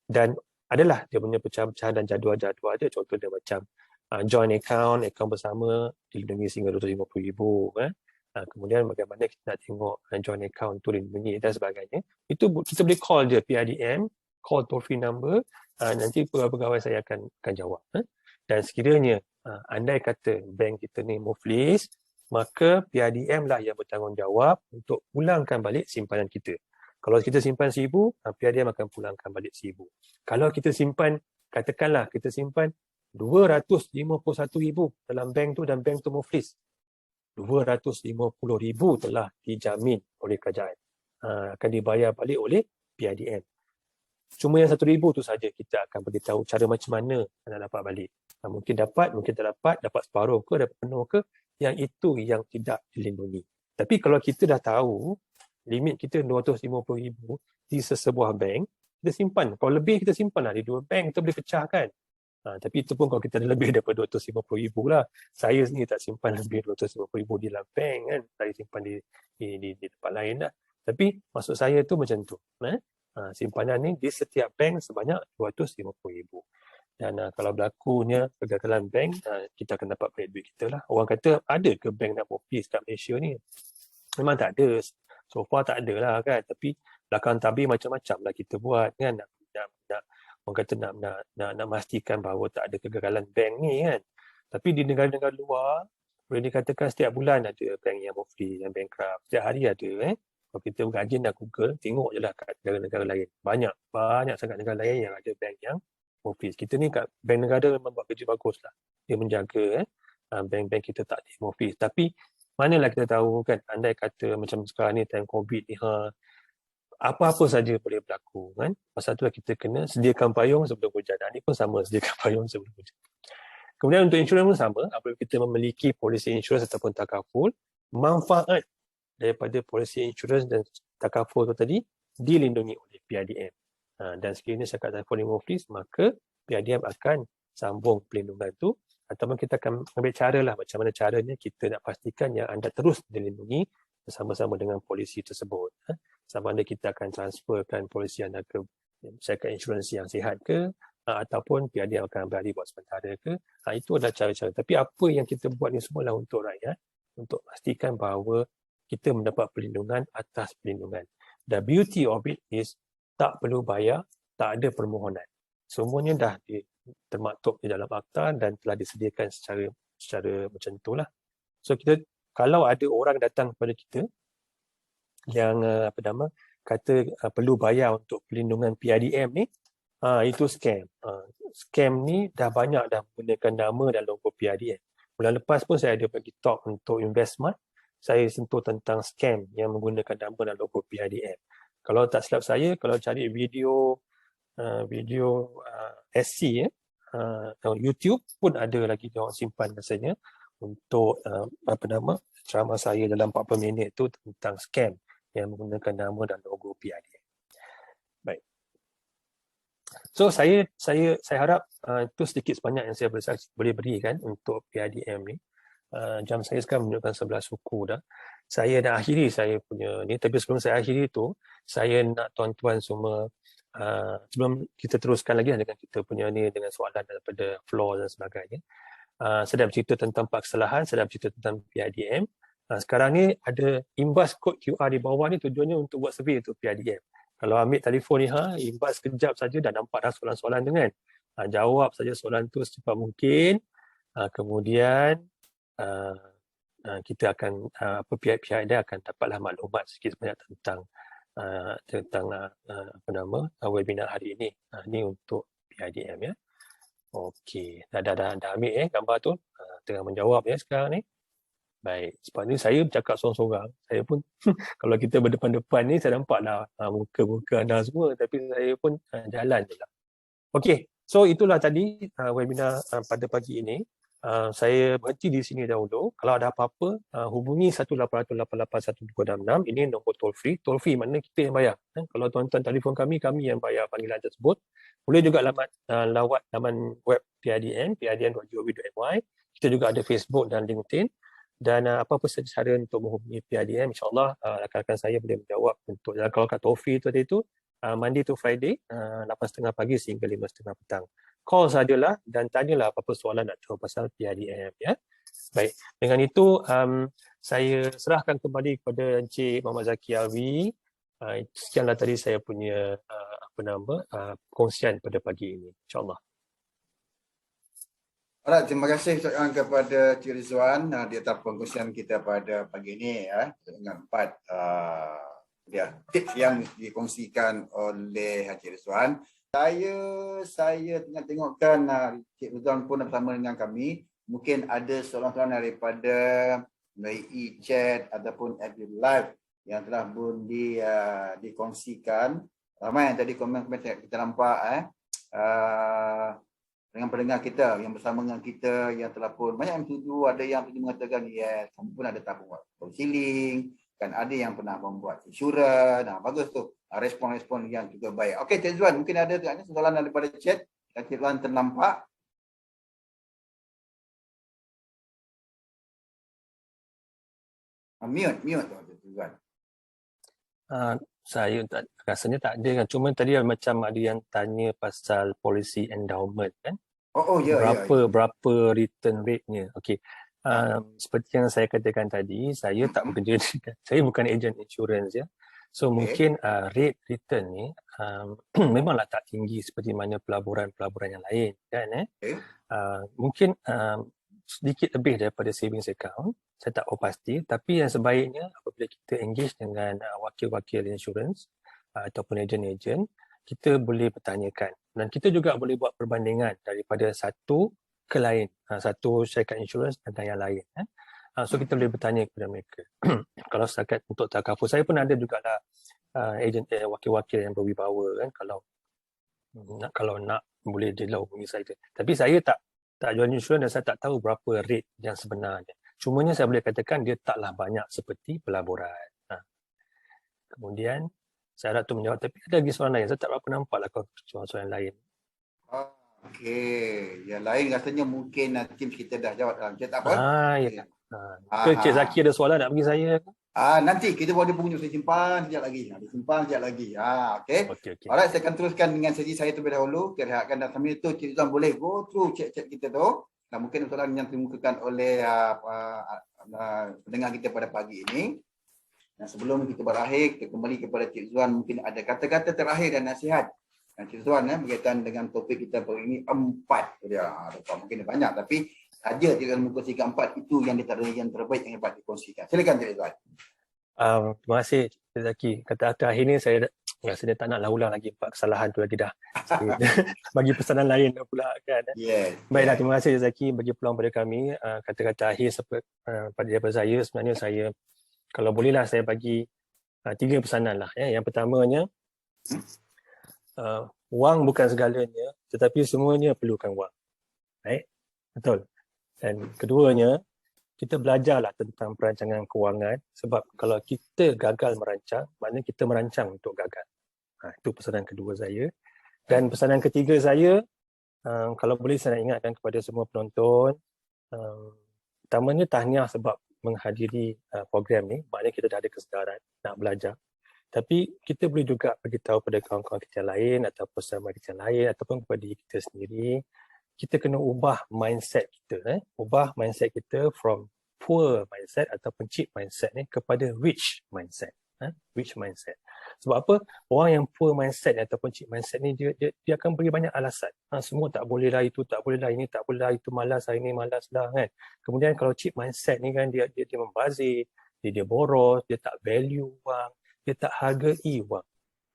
Dan adalah dia punya pecahan-pecahan dan jadual-jadual dia. Contohnya macam joint account bersama dilindungi sehingga RM250,000. Kemudian bagaimana kita nak tengok joint account tu dilindungi dan sebagainya. Itu kita boleh call je PIDM, call toll free number, nanti pegawai saya akan jawab. Dan sekiranya andai kata bank kita ni muflis, maka PIDM lah yang bertanggungjawab untuk ulangkan balik simpanan kita. Kalau kita simpan 1,000, PIDM akan pulangkan balik 1,000. Kalau kita simpan, katakanlah kita simpan 251,000 dalam bank tu dan bank tu muflis. 250,000 telah dijamin oleh kerajaan. Akan dibayar balik oleh PIDM. Cuma yang 1,000 tu saja kita akan beritahu cara macam mana nak dapat balik. Mungkin dapat, mungkin tak dapat, dapat separuh ke, dapat penuh ke, yang itu yang tidak dilindungi. Tapi kalau kita dah tahu limit kita 250,000 di sesebuah bank, kita simpan. Kalau lebih kita simpan lah di 2 bank, kita boleh pecahkan. Tapi itu pun kalau kita ada lebih daripada 250,000 lah. Saya sendiri tak simpan lebih 250,000 di dalam bank kan. Saya simpan di tempat lain lah. Tapi maksud saya tu macam tu. Simpanan ni di setiap bank sebanyak 250,000. Dan kalau berlakunya kegagalan bank, kita akan dapat balik duit kita lah. Orang kata ada ke bank nak muflis kat Malaysia ni? Memang tak ada. So far tak ada lah kan. Tapi belakang tabir macam-macam lah kita buat kan. Orang kata nak memastikan bahawa tak ada kegagalan bank ni kan. Tapi di negara-negara luar, boleh dikatakan setiap bulan ada bank yang muflis, yang bankrupt. Setiap hari ada Kalau kita rajin nak Google, tengok je lah kat negara-negara lain. Banyak sangat negara lain yang ada bank yang muflis. Kita ni kat bank negara memang buat kerja bagus lah. Dia menjaga bank-bank kita tak muflis. Tapi manalah kita tahu kan, andai kata macam sekarang ni time COVID ni, apa-apa saja boleh berlaku kan. Pasal tu kita kena sediakan payung sebelum hujan. Ini pun sama, sediakan payung sebelum hujan. Kemudian untuk insurans pun sama, apabila kita memiliki polisi insurans ataupun takaful, manfaat daripada polisi insurans dan takaful tu tadi dilindungi oleh PIDM. Dan sekiranya syarikat takaful muflis, maka PIDM akan sambung pelindungan tu, ataupun kita akan ambil cara lah macam mana caranya kita nak pastikan yang anda terus dilindungi bersama-sama dengan polisi tersebut. Sama ada kita akan transferkan polisi anda ke syarikat insurans yang sihat ke, ataupun PIDM akan ambil alih buat sementara ke. Itu adalah cara-cara. Tapi apa yang kita buat ni semualah untuk rakyat, untuk pastikan bahawa kita mendapat perlindungan atas perlindungan. The beauty of it is tak perlu bayar, tak ada permohonan. Semuanya dah termaktub di dalam akta dan telah disediakan secara macam itulah. So kita, kalau ada orang datang kepada kita yang kata perlu bayar untuk perlindungan PIDM ni, itu scam. Scam ni dah banyak dah menggunakan nama dan logo PIDM. Bulan lepas pun saya ada bagi talk untuk Investment. Saya sentuh tentang scam yang menggunakan nama dan logo PIDM. Kalau tak silap saya, kalau cari video SC YouTube pun ada lagi dia orang simpan rasanya untuk ceramah saya dalam 40 minit tu tentang scam yang menggunakan nama dan logo PIDM. Baik. So saya harap itu sedikit sebanyak yang saya boleh berikan untuk PIDM ni. Jam saya sekarang menunjukkan 11 suku dah. Saya dah akhiri saya punya ni, tapi sebelum saya akhiri tu, saya nak tuan-tuan semua, sebelum kita teruskan lagi dengan kita punya ni dengan soalan daripada floor dan sebagainya. Saya dah bercerita tentang kesalahan, saya dah bercerita tentang PIDM. Sekarang ni ada imbas kod QR di bawah ni, tujuannya untuk buat survey untuk PIDM. Kalau ambil telefon ni, imbas sekejap saja dah nampak dah soalan-soalan tu kan. Jawab saja soalan tu secepat mungkin. Kemudian kita akan pihak-pihak dia akan dapatlah maklumat sikit sebanyak tentang webinar hari ini. Ini untuk PIDM ya. Okey, dah ambil gambar tu, tengah menjawab ya sekarang ni. Baik, sebab ni saya bercakap seorang-seorang. Saya pun kalau kita berdepan-depan ni saya nampaklah muka-muka anda semua, tapi saya pun jalan je lah. Okey, so itulah tadi webinar pada pagi ini. Saya berhenti di sini dahulu. Kalau ada apa-apa, hubungi 1-800-881-266. Ini nombor toll free. Toll free maknanya kita yang bayar. Kalau tuan-tuan telefon kami yang bayar panggilan tersebut. Boleh juga lawat laman web PIDM, pidm.gov.my. Kita juga ada Facebook dan LinkedIn. Dan apa-apa saja cara untuk menghubungi PIDM, insyaAllah rakan-rakan saya boleh menjawab untuk, kalau kat toll free tadi itu, Monday to Friday, 8.30 pagi sehingga 5.30 petang. Call sajalah dan tanyalah apa-apa soalan nak jawab pasal PIDM ya. Baik, dengan itu saya serahkan kembali kepada Encik Muhammad Zaki Alwi. Sekianlah tadi saya punya perkongsian pada pagi ini, insya-Allah. Alright, terima kasih kepada Cik Rizwan di atas perkongsian kita pada pagi ini ya, dengan 4 dia tips yang dikongsikan oleh Encik Rizwan. Saya tengah tengokkan Encik Rizwan pun bersama dengan kami. Mungkin ada soalan-soalan daripada melalui chat ataupun FB Live yang telah pun dikongsikan. Ramai yang tadi komen-komen kita nampak dengan pendengar kita yang bersama dengan kita yang telah pun banyak yang setuju, ada yang mengatakan yes, kamu pun ada tahap buat counselling, kan ada yang pernah membuat insurans. Bagus tu, respon-respon yang juga baik. Okey, Cik Zuan, mungkin ada soalan daripada chat yang Cik Zuan ternampak. Mute tu Cik Zuan. Saya rasanya tak ada kan. Cuma tadi macam ada yang tanya pasal policy endowment kan. Berapa return rate-nya. Okey. Seperti yang saya katakan tadi, saya tak bekerja saya bukan ejen insurans ya. So mungkin rate return ni memanglah tak tinggi seperti mana pelaburan-pelaburan yang lain kan mungkin sedikit lebih daripada savings account. Saya tak tahu pasti, tapi yang sebaiknya apabila kita engage dengan wakil-wakil insurans ataupun ejen-ejen, kita boleh bertanyakan dan kita juga boleh buat perbandingan daripada satu ke lain, satu syarikat insurans dengan yang lain. So kita boleh bertanya kepada mereka. Kalau setakat untuk takaful, saya pun ada jugalah ejen wakil-wakil yang berwibawa kan, kalau nak boleh dia hubungi saya. Tapi saya tak jual insurans dan saya tak tahu berapa rate yang sebenarnya. Cumanya saya boleh katakan dia taklah banyak seperti pelaburan. Kemudian saya harap tu menjawab, tapi ada lagi soalan lain. Saya tak berapa nampak lah kalau soalan lain. Okey, yang lain rasanya mungkin tim kita dah jawab dalam chat apa? Ya. Cik Zaki ada soalan nak bagi saya? Nanti kita boleh punya saya simpan sekejap lagi. Okey. Alright, saya akan teruskan dengan sesi saya terlebih dahulu. Kita rehatkan dan sambil itu Cik Rizwan boleh go through chat-chat kita tu. Dan mungkin soalan yang dikemukakan oleh pendengar kita pada pagi ini. Dan sebelum kita berakhir, kita kembali kepada Cik Rizwan, mungkin ada kata-kata terakhir dan nasihat Cik Rizwan berkaitan dengan topik kita hari ini 4. Mungkin banyak, tapi saja Cik Rizwan mengkongsikan 4 itu yang terbaik yang dapat dikongsikan. Silakan Cik Rizwan. Terima kasih Cik Zaki. Kata akhir ini saya rasanya tak nak ulang lagi 4 kesalahan tu lagi dah. Bagi pesanan lain pula kan. Baiklah, terima kasih Cik Zaki bagi peluang pada kami. Kata-kata akhir daripada saya, sebenarnya saya kalau bolehlah saya bagi 3 pesanan lah. Yang pertamanya, wang bukan segalanya, tetapi semuanya perlukan wang. Baik? Betul. Dan keduanya, kita belajarlah tentang perancangan kewangan, sebab kalau kita gagal merancang, maknanya kita merancang untuk gagal. Itu pesanan kedua saya. Dan pesanan ketiga saya, kalau boleh saya nak ingatkan kepada semua penonton, pertamanya tahniah sebab menghadiri program ni, maknanya kita dah ada kesedaran nak belajar. Tapi kita boleh juga beritahu pada kawan-kawan kita lain ataupun sahabat kita lain ataupun kepada diri kita sendiri, kita kena ubah mindset kita. Ubah mindset kita from poor mindset ataupun cheap mindset ni kepada rich mindset. Rich mindset. Sebab apa? Orang yang poor mindset ataupun cheap mindset ni dia akan beri banyak alasan. Semua tak boleh lah, itu tak boleh lah, ini tak boleh lah, itu malas, hari ni malas lah kan. Kemudian kalau cheap mindset ni kan dia membazir, dia boros, dia tak value wang, dia tak hargai wang.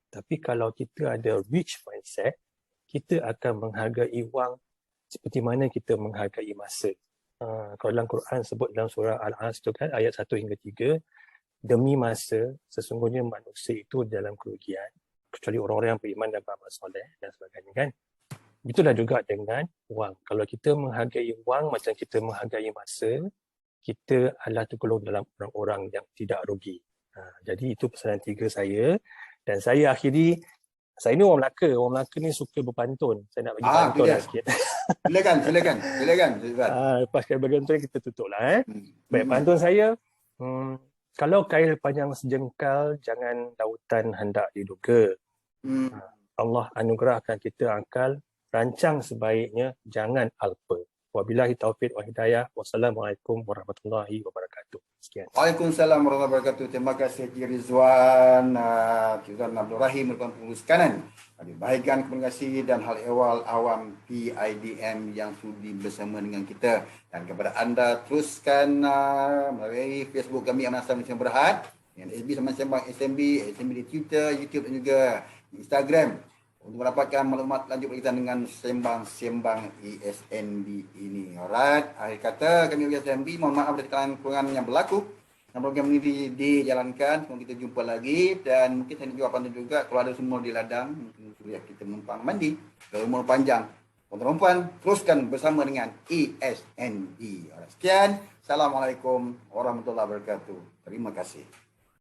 Tapi kalau kita ada rich mindset, kita akan menghargai wang seperti mana kita menghargai masa. Kalau dalam Quran sebut dalam surah Al-As tu kan, ayat 1 hingga 3, demi masa, sesungguhnya manusia itu dalam kerugian, kecuali orang-orang yang beriman dan beramal soleh dan sebagainya kan. Itulah juga dengan wang. Kalau kita menghargai wang macam kita menghargai masa, kita adalah tergolong dalam orang-orang yang tidak rugi. Jadi itu pesanan 3 saya. Dan saya akhiri, saya ni orang Melaka ni suka berpantun. Saya nak bagi pantun sikit. Silakan. Lepas kali berpantun kita tutup lah. Baik, pantun saya, kalau kail panjang sejengkal, jangan lautan hendak diduga. Allah anugerahkan kita akal, rancang sebaiknya, jangan alpa. Wabillahi taufiq wa hidayah. Wassalamualaikum warahmatullahi wabarakatuh. Sekian. Waalaikumsalam warahmatullahi wabarakatuh. Terima kasih Cik Rizwan. Cik Rizwan Abdul Rahim merupakan pengurus kanan bahagian komunikasi dan hal ehwal awam PIDM yang sudi bersama dengan kita. Dan kepada anda, teruskan melalui Facebook kami Amanah Islam Malaysia Berhad. Dengan SB sama Sembang SMB di Twitter, YouTube dan juga Instagram untuk mendapatkan maklumat lanjut berkaitan dengan sembang-sembang ESNB ini. Alright, akhir kata kami ESNB mohon maaf dari kekurangan yang berlaku. Dan program ini dijalankan, semoga kita jumpa lagi dan mungkin saya jawab juga kalau ada semua di ladang, mungkin kita menumpang mandi, kalau umur panjang. Tuan-tuan, teruskan bersama dengan ESNB. Sekian, Assalamualaikum warahmatullahi wabarakatuh. Terima kasih.